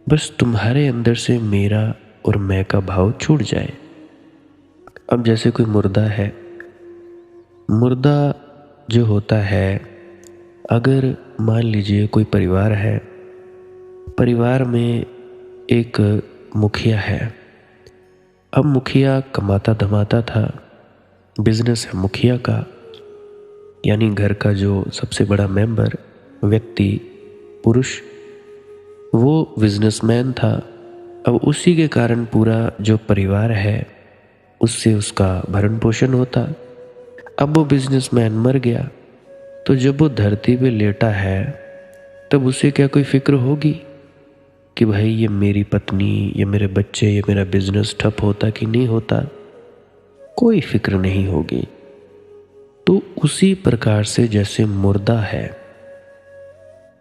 A: बस तुम्हारे अंदर से मेरा और मैं का भाव छूट जाए। अब जैसे कोई मुर्दा है, मुर्दा जो होता है, अगर मान लीजिए कोई परिवार है, परिवार में एक मुखिया है। अब मुखिया कमाता धमाता था, बिजनेस है मुखिया का। यानी घर का जो सबसे बड़ा मेंबर, व्यक्ति, पुरुष, वो बिजनेसमैन था। अब उसी के कारण पूरा जो परिवार है उससे उसका भरण पोषण होता। अब वो बिजनेसमैन मर गया, तो जब वो धरती पे लेटा है तब उसे क्या कोई फिक्र होगी कि भाई ये मेरी पत्नी, ये मेरे बच्चे, ये मेरा बिजनेस ठप होता कि नहीं होता? कोई फिक्र नहीं होगी। तो उसी प्रकार से जैसे मुर्दा है,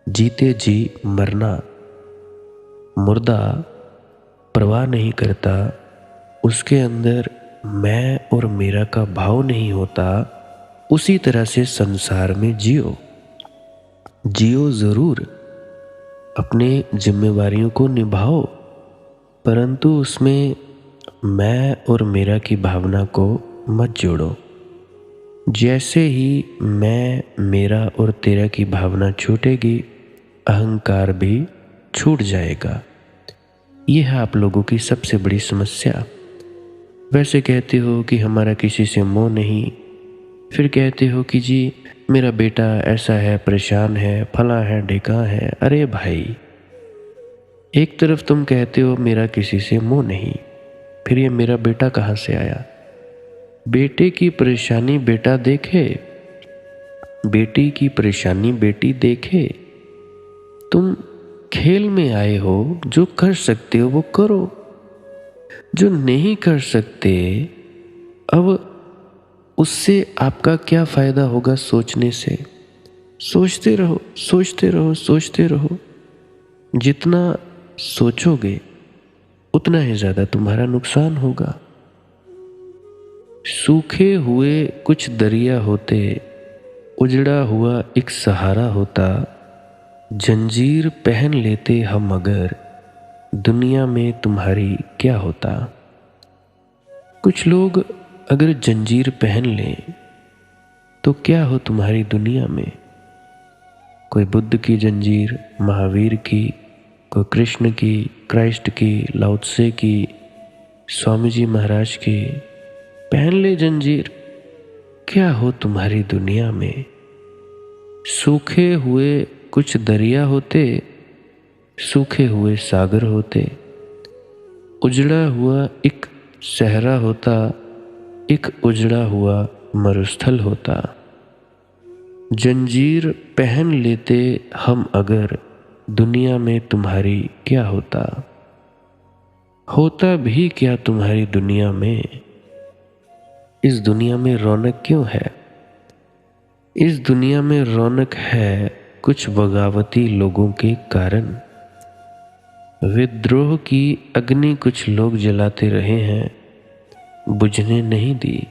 A: जीते जी मरना, मुर्दा परवाह नहीं करता, उसके अंदर मैं और मेरा का भाव नहीं होता, उसी तरह से संसार में जियो। जियो ज़रूर, अपने जिम्मेवारियों को निभाओ, परंतु उसमें मैं और मेरा की भावना को मत जोड़ो। जैसे ही मैं, मेरा और तेरा की भावना छूटेगी, अहंकार भी छूट जाएगा। यह है आप लोगों की सबसे बड़ी समस्या। वैसे कहते हो कि हमारा किसी से मोह नहीं, फिर कहते हो कि जी मेरा बेटा ऐसा है, परेशान है, फला है, ढेका है। अरे भाई, एक तरफ तुम कहते हो मेरा किसी से मोह नहीं, फिर ये मेरा बेटा कहाँ से आया? बेटे की परेशानी बेटा देखे, बेटी की परेशानी बेटी देखे। तुम खेल में आए हो, जो कर सकते हो वो करो, जो नहीं कर सकते अब उससे आपका क्या फायदा होगा सोचने से? सोचते रहो, सोचते रहो, सोचते रहो। जितना सोचोगे उतना ही ज्यादा तुम्हारा नुकसान होगा। सूखे हुए कुछ दरिया होते, उजड़ा हुआ एक सहारा होता, जंजीर पहन लेते हम अगर, दुनिया में तुम्हारी क्या होता? कुछ लोग अगर जंजीर पहन लें तो क्या हो तुम्हारी दुनिया में? कोई बुद्ध की जंजीर, महावीर की, कोई कृष्ण की, क्राइस्ट की, लाओ त्से की, स्वामी जी महाराज की, पहन ले जंजीर, क्या हो तुम्हारी दुनिया में? सूखे हुए कुछ दरिया होते, सूखे हुए सागर होते, उजड़ा हुआ एक सहरा होता, एक उजड़ा हुआ मरुस्थल होता। जंजीर पहन लेते हम अगर, दुनिया में तुम्हारी क्या होता? होता भी क्या तुम्हारी दुनिया में? इस दुनिया में रौनक क्यों है? इस दुनिया में रौनक है कुछ बगावती लोगों के कारण। विद्रोह की अग्नि कुछ लोग जलाते रहे हैं, बुझने नहीं दी।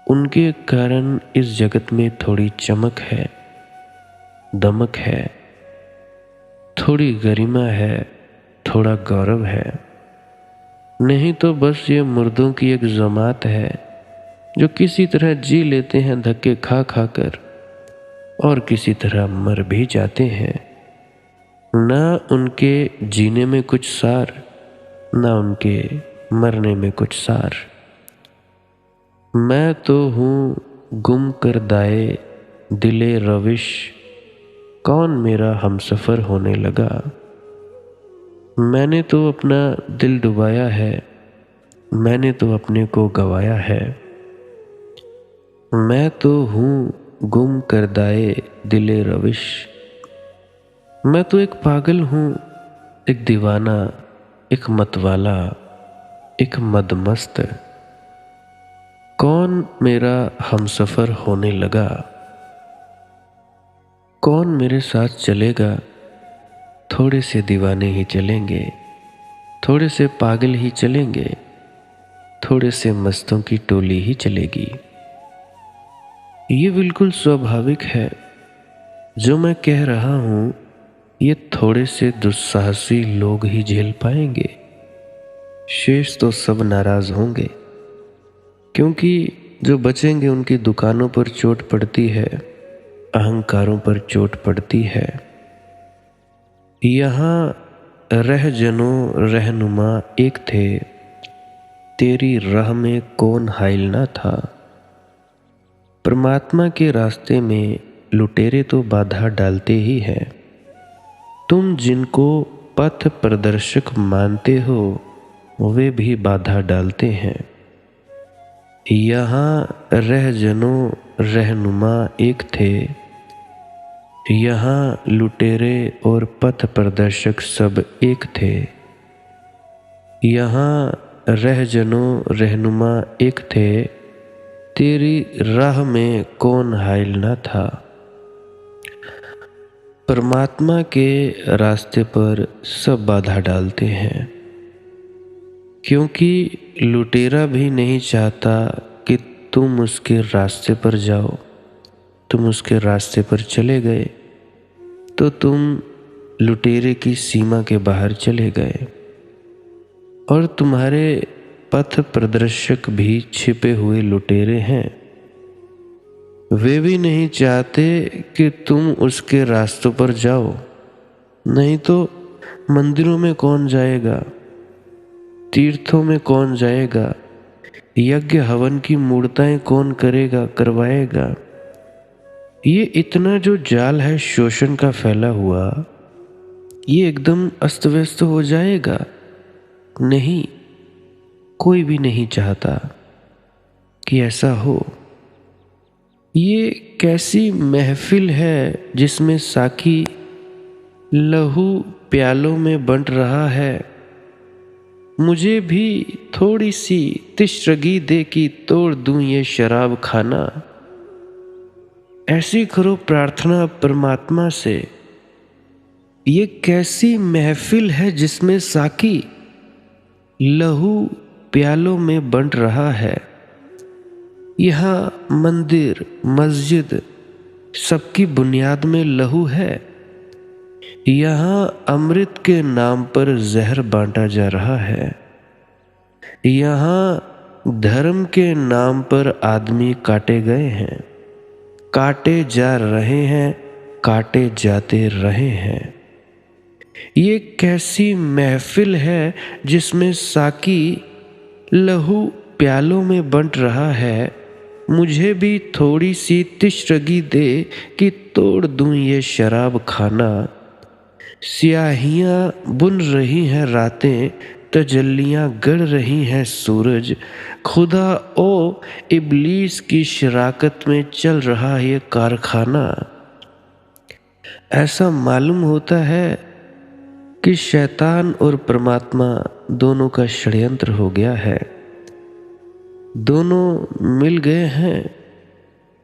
A: उनके कारण इस जगत में थोड़ी चमक है, दमक है, थोड़ी गरिमा है, थोड़ा गौरव है। नहीं तो बस ये मुर्दों की एक जमात है जो किसी तरह जी लेते हैं धक्के खा खा कर, और किसी तरह मर भी जाते हैं। ना उनके जीने में कुछ सार, ना उनके मरने में कुछ सार। मैं तो हूँ गुम कर दाए दिले रविश, कौन मेरा हमसफर होने लगा? मैंने तो अपना दिल डुबाया है, मैंने तो अपने को गवाया है। मैं तो हूँ गुम कर दाए दिले रविश, मैं तो एक पागल हूँ, एक दीवाना, एक मतवाला, एक मदमस्त। कौन मेरा हमसफर होने लगा? कौन मेरे साथ चलेगा? थोड़े से दीवाने ही चलेंगे, थोड़े से पागल ही चलेंगे, थोड़े से मस्तों की टोली ही चलेगी। ये बिल्कुल स्वाभाविक है। जो मैं कह रहा हूँ ये थोड़े से दुस्साहसी लोग ही झेल पाएंगे, शेष तो सब नाराज होंगे, क्योंकि जो बचेंगे उनकी दुकानों पर चोट पड़ती है, अहंकारों पर चोट पड़ती है। यहाँ रहजनों रहनुमा एक थे, तेरी राह में कौन हाइल ना था। परमात्मा के रास्ते में लुटेरे तो बाधा डालते ही हैं। तुम जिनको पथ प्रदर्शक मानते हो वे भी बाधा डालते हैं। यहाँ रहजनों रहनुमा एक थे, यहाँ लुटेरे और पथ प्रदर्शक सब एक थे। यहाँ रहजनों रहनुमा एक थे, तेरी राह में कौन हाइल न था। परमात्मा के रास्ते पर सब बाधा डालते हैं, क्योंकि लुटेरा भी नहीं चाहता कि तुम उसके रास्ते पर जाओ। तुम उसके रास्ते पर चले गए तो तुम लुटेरे की सीमा के बाहर चले गए, और तुम्हारे पथ प्रदर्शक भी छिपे हुए लुटेरे हैं। वे भी नहीं चाहते कि तुम उसके रास्तों पर जाओ, नहीं तो मंदिरों में कौन जाएगा, तीर्थों में कौन जाएगा, यज्ञ हवन की मूर्ताएं कौन करेगा करवाएगा। ये इतना जो जाल है शोषण का फैला हुआ, ये एकदम अस्त व्यस्त हो जाएगा। नहीं, कोई भी नहीं चाहता कि ऐसा हो। ये कैसी महफिल है जिसमें साकी लहू प्यालों में बंट रहा है। मुझे भी थोड़ी सी तिश्रगी दे कि तोड़ दूं ये शराब खाना। ऐसी करो प्रार्थना परमात्मा से। ये कैसी महफिल है जिसमें साकी लहू प्यालों में बंट रहा है। यहाँ मंदिर मस्जिद सबकी बुनियाद में लहू है। यहाँ अमृत के नाम पर जहर बांटा जा रहा है। यहाँ धर्म के नाम पर आदमी काटे गए हैं, काटे जा रहे हैं, काटे जाते रहे हैं। ये कैसी महफिल है जिसमें साकी लहू प्यालों में बंट रहा है। मुझे भी थोड़ी सी तिश्रगी दे कि तोड़ दूं ये शराब खाना। स्याहियाँ बुन रही हैं रातें, तजल्लियाँ गढ़ रही हैं सूरज। खुदा ओ इब्लीस की शराकत में चल रहा ये कारखाना। ऐसा मालूम होता है कि शैतान और परमात्मा दोनों का षड्यंत्र हो गया है। दोनों मिल गए हैं,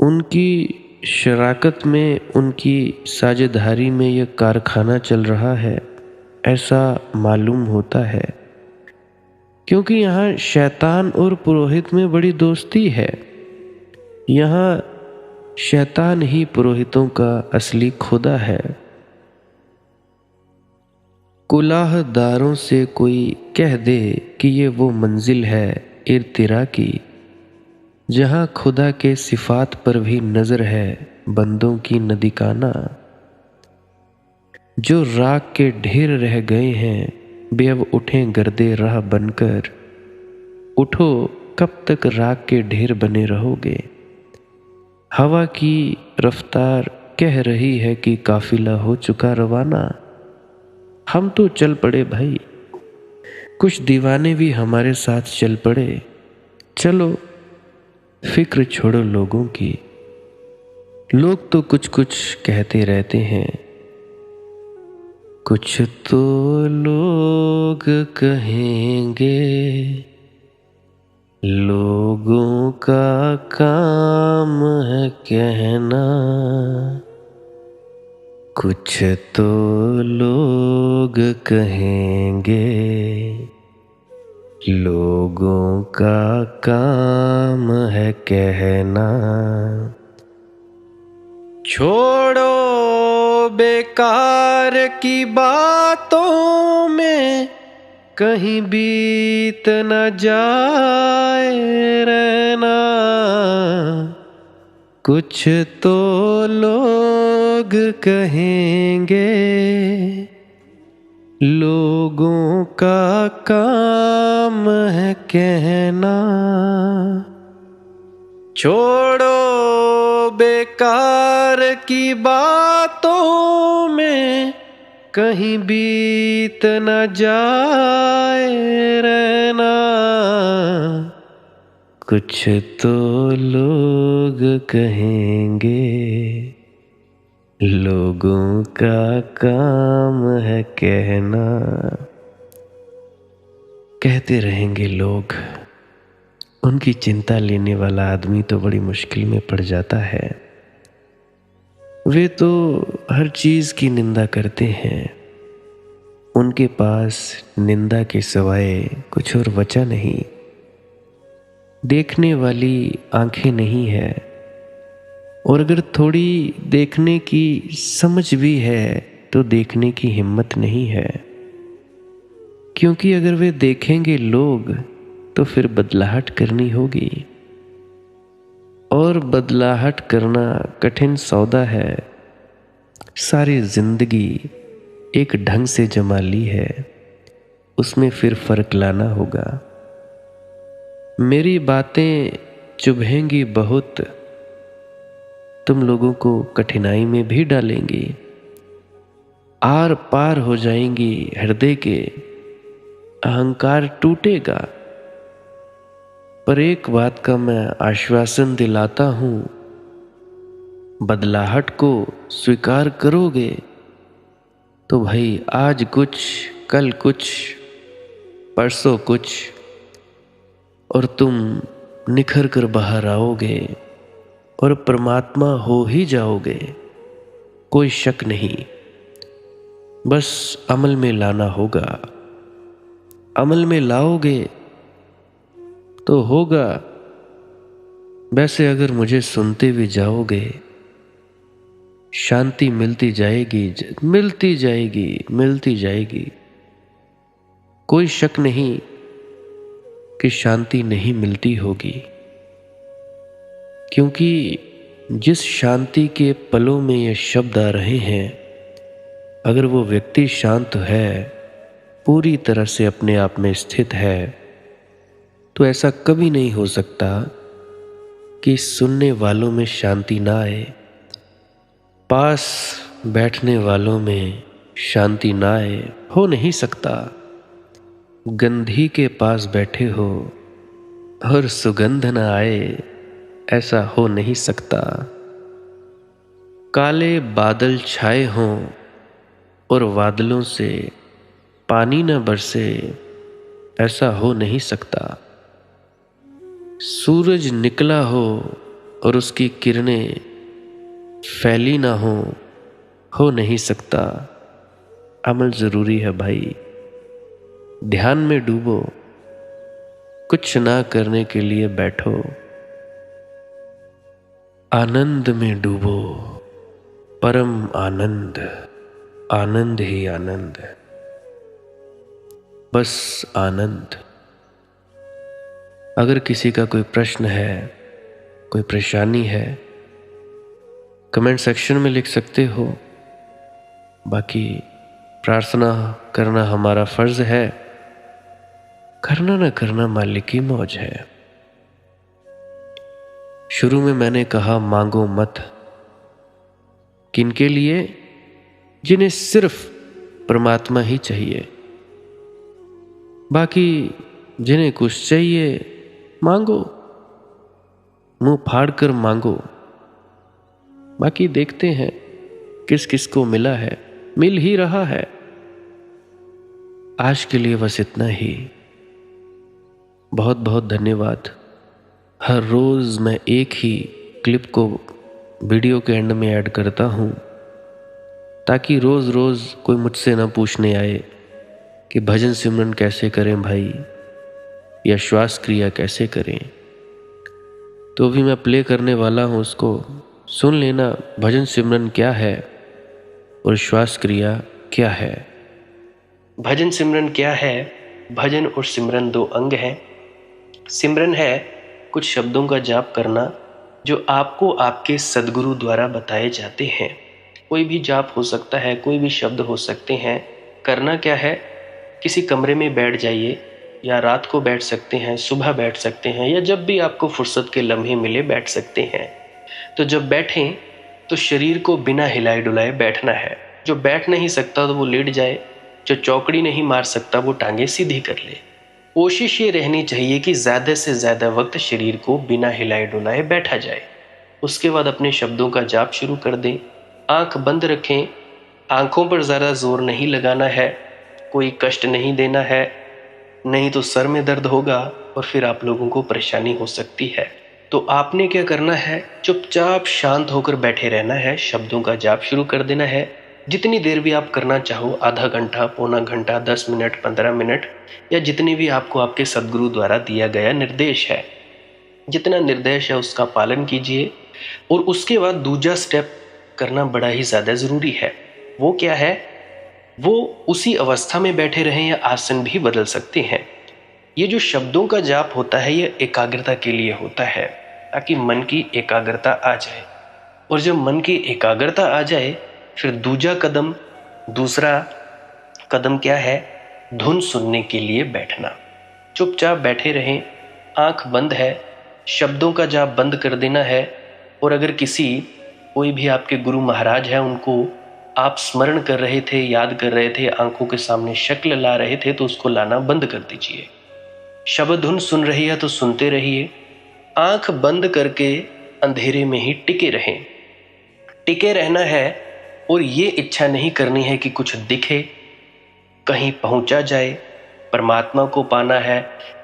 A: उनकी शराकत में, उनकी साझेदारी में यह कारखाना चल रहा है, ऐसा मालूम होता है। क्योंकि यहाँ शैतान और पुरोहित में बड़ी दोस्ती है। यहाँ शैतान ही पुरोहितों का असली खुदा है। कुलाहदारों से कोई कह दे कि ये वो मंजिल है इर्तिरा की, जहाँ खुदा के सिफात पर भी नजर है बंदों की नदिकाना। जो राख के ढेर रह गए हैं बेअब उठें गर्दे राह बनकर। उठो, कब तक राख के ढेर बने रहोगे। हवा की रफ्तार कह रही है कि काफिला हो चुका रवाना। हम तो चल पड़े भाई, कुछ दीवाने भी हमारे साथ चल पड़े। चलो, फिक्र छोड़ो लोगों की। लोग तो कुछ कुछ कहते रहते हैं। कुछ तो लोग कहेंगे, लोगों का काम है कहना। कुछ तो लोग कहेंगे, लोगों का काम है कहना। छोड़ो बेकार की बातों में, कहीं बीत न जाए रहना। कुछ तो लोग कहेंगे, लोगों का काम है कहना। छोड़ो बेकार की बातों में कहीं बीत न जाए रहना। कुछ तो लोग कहेंगे, लोगों का काम है कहना। कहते रहेंगे लोग। उनकी चिंता लेने वाला आदमी तो बड़ी मुश्किल में पड़ जाता है। वे तो हर चीज की निंदा करते हैं। उनके पास निंदा के सिवाय कुछ और बचा नहीं। देखने वाली आंखें नहीं है, और अगर थोड़ी देखने की समझ भी है तो देखने की हिम्मत नहीं है। क्योंकि अगर वे देखेंगे लोग तो फिर बदलाहट करनी होगी, और बदलाहट करना कठिन सौदा है। सारी जिंदगी एक ढंग से जमा ली है, उसमें फिर फर्क लाना होगा। मेरी बातें चुभेंगी बहुत, तुम लोगों को कठिनाई में भी डालेंगी। आर पार हो जाएंगी हृदय के, अहंकार टूटेगा। पर एक बात का मैं आश्वासन दिलाता हूं, बदलाहट को स्वीकार करोगे तो भाई आज कुछ, कल कुछ, परसों कुछ, और तुम निखर कर बाहर आओगे और परमात्मा हो ही जाओगे। कोई शक नहीं, बस अमल में लाना होगा। अमल में लाओगे तो होगा। वैसे अगर मुझे सुनते भी जाओगे, शांति मिलती जाएगी, मिलती जाएगी, मिलती जाएगी। कोई शक नहीं कि शांति नहीं मिलती होगी, क्योंकि जिस शांति के पलों में ये शब्द आ रहे हैं, अगर वो व्यक्ति शांत है, पूरी तरह से अपने आप में स्थित है, तो ऐसा कभी नहीं हो सकता कि सुनने वालों में शांति ना आए, पास बैठने वालों में शांति ना आए। हो नहीं सकता। गंधी के पास बैठे हो और सुगंध न आए, ऐसा हो नहीं सकता। काले बादल छाए हों और बादलों से पानी न बरसे, ऐसा हो नहीं सकता। सूरज निकला हो और उसकी किरणें फैली ना हो नहीं सकता। अमल जरूरी है भाई। ध्यान में डूबो, कुछ ना करने के लिए बैठो, आनंद में डूबो, परम आनंद, आनंद ही आनंद, बस आनंद। अगर किसी का कोई प्रश्न है, कोई परेशानी है, कमेंट सेक्शन में लिख सकते हो। बाकी प्रार्थना करना हमारा फर्ज है, करना न करना मालिक की मौज है। शुरू में मैंने कहा मांगो मत। किनके लिए? जिन्हें सिर्फ परमात्मा ही चाहिए। बाकी जिन्हें कुछ चाहिए मांगो, मुंह फाड़ कर मांगो। बाकी देखते हैं किस किस को मिला है, मिल ही रहा है। आज के लिए बस इतना ही। बहुत बहुत धन्यवाद। हर रोज मैं एक ही क्लिप को वीडियो के एंड में ऐड करता हूं, ताकि रोज रोज कोई मुझसे ना पूछने आए कि भजन सिमरन कैसे करें भाई, या श्वास क्रिया कैसे करें। तो भी मैं प्ले करने वाला हूं, उसको सुन लेना। भजन सिमरन क्या है और श्वास क्रिया क्या है। भजन सिमरन क्या है? भजन और सिमरन दो अंग हैं। सिमरन है कुछ शब्दों का जाप करना जो आपको आपके सद्गुरु द्वारा बताए जाते हैं। कोई भी जाप हो सकता है, कोई भी शब्द हो सकते हैं। करना क्या है? किसी कमरे में बैठ जाइए, या रात को बैठ सकते हैं, सुबह बैठ सकते हैं, या जब भी आपको फुर्सत के लम्हे मिले बैठ सकते हैं। तो जब बैठें तो शरीर को बिना हिलाए डुलाए बैठना है। जो बैठ नहीं सकता तो वो लेट जाए, जो चौकड़ी नहीं मार सकता वो टांगे सीधी कर ले। कोशिश ये रहनी चाहिए कि ज़्यादा से ज़्यादा वक्त शरीर को बिना हिलाए डुलाए बैठा जाए। उसके बाद अपने शब्दों का जाप शुरू कर दें। आंख बंद रखें, आंखों पर ज़्यादा जोर नहीं लगाना है, कोई कष्ट नहीं देना है, नहीं तो सर में दर्द होगा और फिर आप लोगों को परेशानी हो सकती है। तो आपने क्या करना है, चुपचाप शांत होकर बैठे रहना है, शब्दों का जाप शुरू कर देना है। जितनी देर भी आप करना चाहो, आधा घंटा, पौना घंटा, 10 मिनट, 15 मिनट, या जितनी भी आपको आपके सदगुरु द्वारा दिया गया निर्देश है, जितना निर्देश है उसका पालन कीजिए। और उसके बाद दूसरा स्टेप करना बड़ा ही ज़्यादा ज़रूरी है। वो क्या है, वो उसी अवस्था में बैठे रहें या आसन भी बदल सकते हैं। ये जो शब्दों का जाप होता है ये एकाग्रता के लिए होता है, ताकि मन की एकाग्रता आ जाए। और जब मन की एकाग्रता आ जाए फिर दूसरा कदम क्या है, धुन सुनने के लिए बैठना। चुपचाप बैठे रहें, आंख बंद है, शब्दों का जाप बंद कर देना है। और अगर कोई भी आपके गुरु महाराज है, उनको आप स्मरण कर रहे थे, याद कर रहे थे, आंखों के सामने शक्ल ला रहे थे, तो उसको लाना बंद कर दीजिए। शब्द धुन सुन रही है तो सुनते रहिए, आंख बंद करके अंधेरे में ही टिके रहें। टिके रहना है और ये इच्छा नहीं करनी है कि कुछ दिखे, कहीं पहुंचा जाए, परमात्मा को पाना है,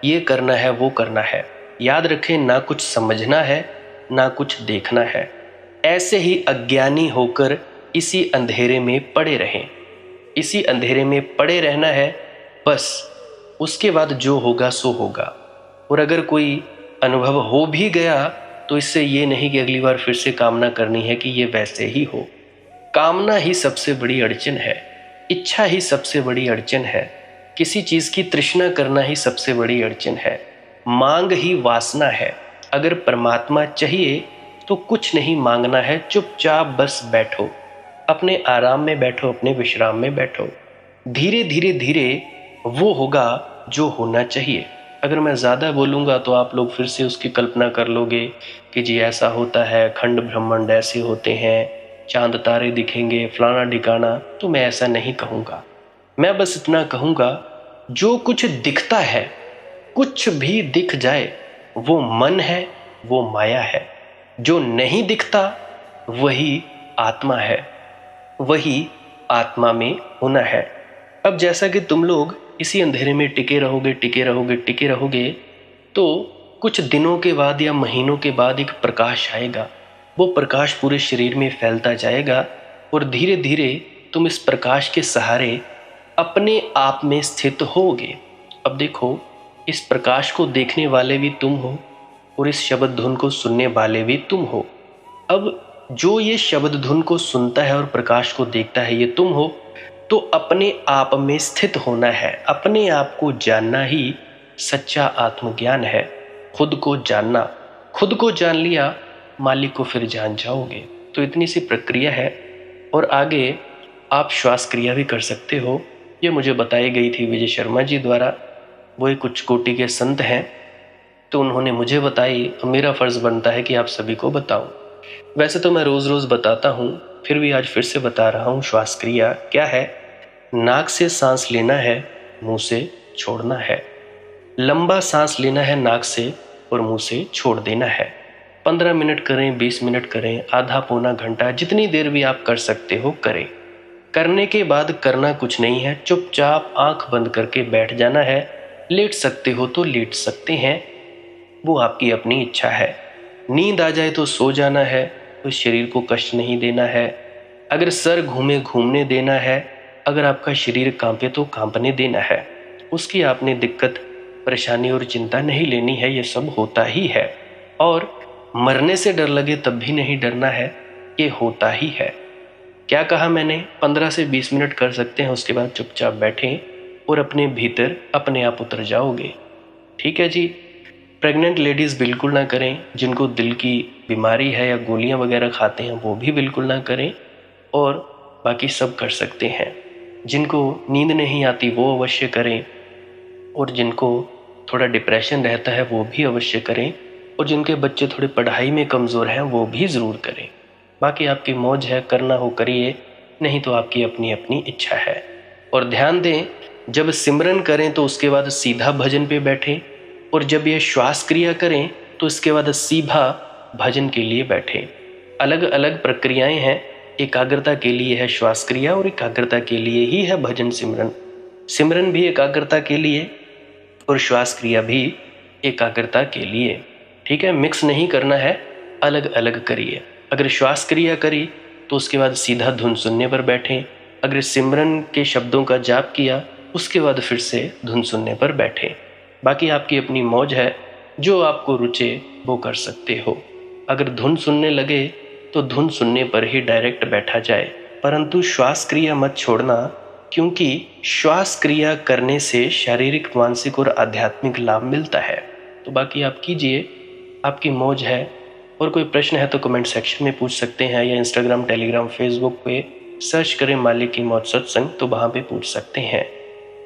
A: ये करना है, वो करना है। याद रखें, ना कुछ समझना है, ना कुछ देखना है। ऐसे ही अज्ञानी होकर इसी अंधेरे में पड़े रहें। इसी अंधेरे में पड़े रहना है बस। उसके बाद जो होगा सो होगा। और अगर कोई अनुभव हो भी गया तो इससे ये नहीं कि अगली बार फिर से कामना करनी है कि ये वैसे ही हो। कामना ही सबसे बड़ी अड़चन है, इच्छा ही सबसे बड़ी अड़चन है, किसी चीज़ की तृष्णा करना ही सबसे बड़ी अड़चन है, मांग ही वासना है। अगर परमात्मा चाहिए तो कुछ नहीं मांगना है, चुपचाप बस बैठो, अपने आराम में बैठो, अपने विश्राम में बैठो। धीरे धीरे धीरे वो होगा जो होना चाहिए। अगर मैं ज़्यादा बोलूँगा तो आप लोग फिर से उसकी कल्पना कर लोगे कि जी ऐसा होता है, खंड ब्रह्मांड ऐसे होते हैं, चांद तारे दिखेंगे, फलाना ढिकाना। तो मैं ऐसा नहीं कहूँगा। मैं बस इतना कहूँगा, जो कुछ दिखता है, कुछ भी दिख जाए, वो मन है, वो माया है। जो नहीं दिखता वही आत्मा है, वही आत्मा में होना है। अब जैसा कि तुम लोग इसी अंधेरे में टिके रहोगे, टिके रहोगे, टिके रहोगे, तो कुछ दिनों के बाद या महीनों के बाद एक प्रकाश आएगा। वो प्रकाश पूरे शरीर में फैलता जाएगा और धीरे धीरे तुम इस प्रकाश के सहारे अपने आप में स्थित होगे। अब देखो, इस प्रकाश को देखने वाले भी तुम हो और इस शब्द धुन को सुनने वाले भी तुम हो। अब जो ये शब्द धुन को सुनता है और प्रकाश को देखता है, ये तुम हो। तो अपने आप में स्थित होना है, अपने आप को जानना ही सच्चा आत्मज्ञान है। खुद को जानना, खुद को जान लिया, मालिक को फिर जान जाओगे। तो इतनी सी प्रक्रिया है। और आगे आप श्वास क्रिया भी कर सकते हो। ये मुझे बताई गई थी विजय शर्मा जी द्वारा। वो एक उच्च कोटि के संत हैं, तो उन्होंने मुझे बताई, और मेरा फ़र्ज़ बनता है कि आप सभी को बताऊं। वैसे तो मैं रोज़ रोज़ बताता हूँ, फिर भी आज फिर से बता रहा हूँ। श्वास क्रिया क्या है? नाक से सांस लेना है, मुंह से छोड़ना है। लंबा सांस लेना है नाक से और मुंह से छोड़ देना है। 15 मिनट करें, 20 मिनट करें, आधा पौना घंटा, जितनी देर भी आप कर सकते हो करें। करने के बाद करना कुछ नहीं है, चुपचाप आंख बंद करके बैठ जाना है। लेट सकते हो तो लेट सकते हैं, वो आपकी अपनी इच्छा है। नींद आ जाए तो सो जाना है, तो शरीर को कष्ट नहीं देना है। अगर सर घूमे घूमने देना है, अगर आपका शरीर कांपे तो कांपने देना है। उसकी आपने दिक्कत, परेशानी और चिंता नहीं लेनी है, ये सब होता ही है। और मरने से डर लगे तब भी नहीं डरना है, ये होता ही है। क्या कहा मैंने? 15 से 20 मिनट कर सकते हैं, उसके बाद चुपचाप बैठें और अपने भीतर अपने आप उतर जाओगे। ठीक है जी। प्रेग्नेंट लेडीज़ बिल्कुल ना करें, जिनको दिल की बीमारी है या गोलियां वगैरह खाते हैं वो भी बिल्कुल ना करें, और बाकी सब कर सकते हैं। जिनको नींद नहीं आती वो अवश्य करें, और जिनको थोड़ा डिप्रेशन रहता है वो भी अवश्य करें। और जिनके बच्चे थोड़े पढ़ाई में कमज़ोर हैं वो भी ज़रूर करें। बाकी आपकी मौज है, करना हो करिए, नहीं तो आपकी अपनी अपनी इच्छा है। और ध्यान दें, जब सिमरन करें तो उसके बाद सीधा भजन पे बैठें, और जब यह श्वास क्रिया करें तो इसके बाद सीधा भजन के लिए बैठें। अलग अलग प्रक्रियाएं हैं, एकाग्रता के लिए है श्वास क्रिया और एकाग्रता के लिए ही है भजन सिमरन। सिमरन भी एकाग्रता के लिए और श्वास क्रिया भी एकाग्रता के लिए। ठीक है, मिक्स नहीं करना है, अलग अलग करिए। अगर श्वास क्रिया करी तो उसके बाद सीधा धुन सुनने पर बैठें। अगर सिमरन के शब्दों का जाप किया उसके बाद फिर से धुन सुनने पर बैठें। बाकी आपकी अपनी मौज है, जो आपको रुचे वो कर सकते हो। अगर धुन सुनने लगे तो धुन सुनने पर ही डायरेक्ट बैठा जाए, परंतु श्वास क्रिया मत छोड़ना, क्योंकि श्वास क्रिया करने से शारीरिक, मानसिक और आध्यात्मिक लाभ मिलता है। तो बाकी आप कीजिए, आपकी मौज है। और कोई प्रश्न है तो कमेंट सेक्शन में पूछ सकते हैं, या इंस्टाग्राम, टेलीग्राम, फेसबुक पे सर्च करें मालिक की मौज सत्संग, तो वहाँ पे पूछ सकते हैं।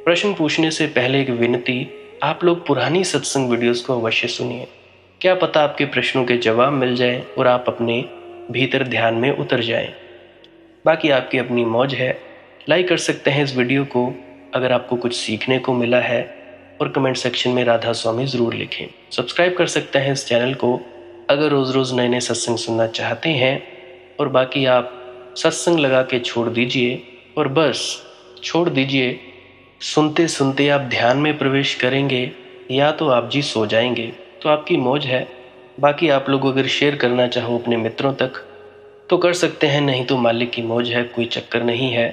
A: प्रश्न पूछने से पहले एक विनती, आप लोग पुरानी सत्संग वीडियोस को अवश्य सुनिए। क्या पता आपके प्रश्नों के जवाब मिल जाएं और आप अपने भीतर ध्यान में उतर जाएं। बाकी आपकी अपनी मौज है। लाइक कर सकते हैं इस वीडियो को अगर आपको कुछ सीखने को मिला है, और कमेंट सेक्शन में राधा स्वामी ज़रूर लिखें। सब्सक्राइब कर सकते हैं इस चैनल को अगर रोज़ रोज़ नए नए सत्संग सुनना चाहते हैं। और बाकी आप सत्संग लगा के छोड़ दीजिए, और बस छोड़ दीजिए। सुनते सुनते आप ध्यान में प्रवेश करेंगे या तो आप जी सो जाएंगे, तो आपकी मौज है। बाकी आप लोग अगर शेयर करना चाहो अपने मित्रों तक तो कर सकते हैं, नहीं तो मालिक की मौज है, कोई चक्कर नहीं है।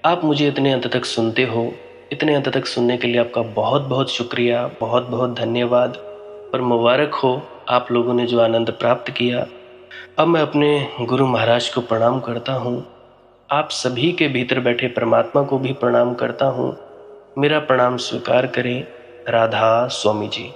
A: आप मुझे इतने अंत तक सुनते हो, इतने अंत तक सुनने के लिए आपका बहुत बहुत शुक्रिया, बहुत बहुत धन्यवाद। और मुबारक हो आप लोगों ने जो आनंद प्राप्त किया। अब मैं अपने गुरु महाराज को प्रणाम करता हूँ, आप सभी के भीतर बैठे परमात्मा को भी प्रणाम करता हूँ। मेरा प्रणाम स्वीकार करें। राधा स्वामी जी।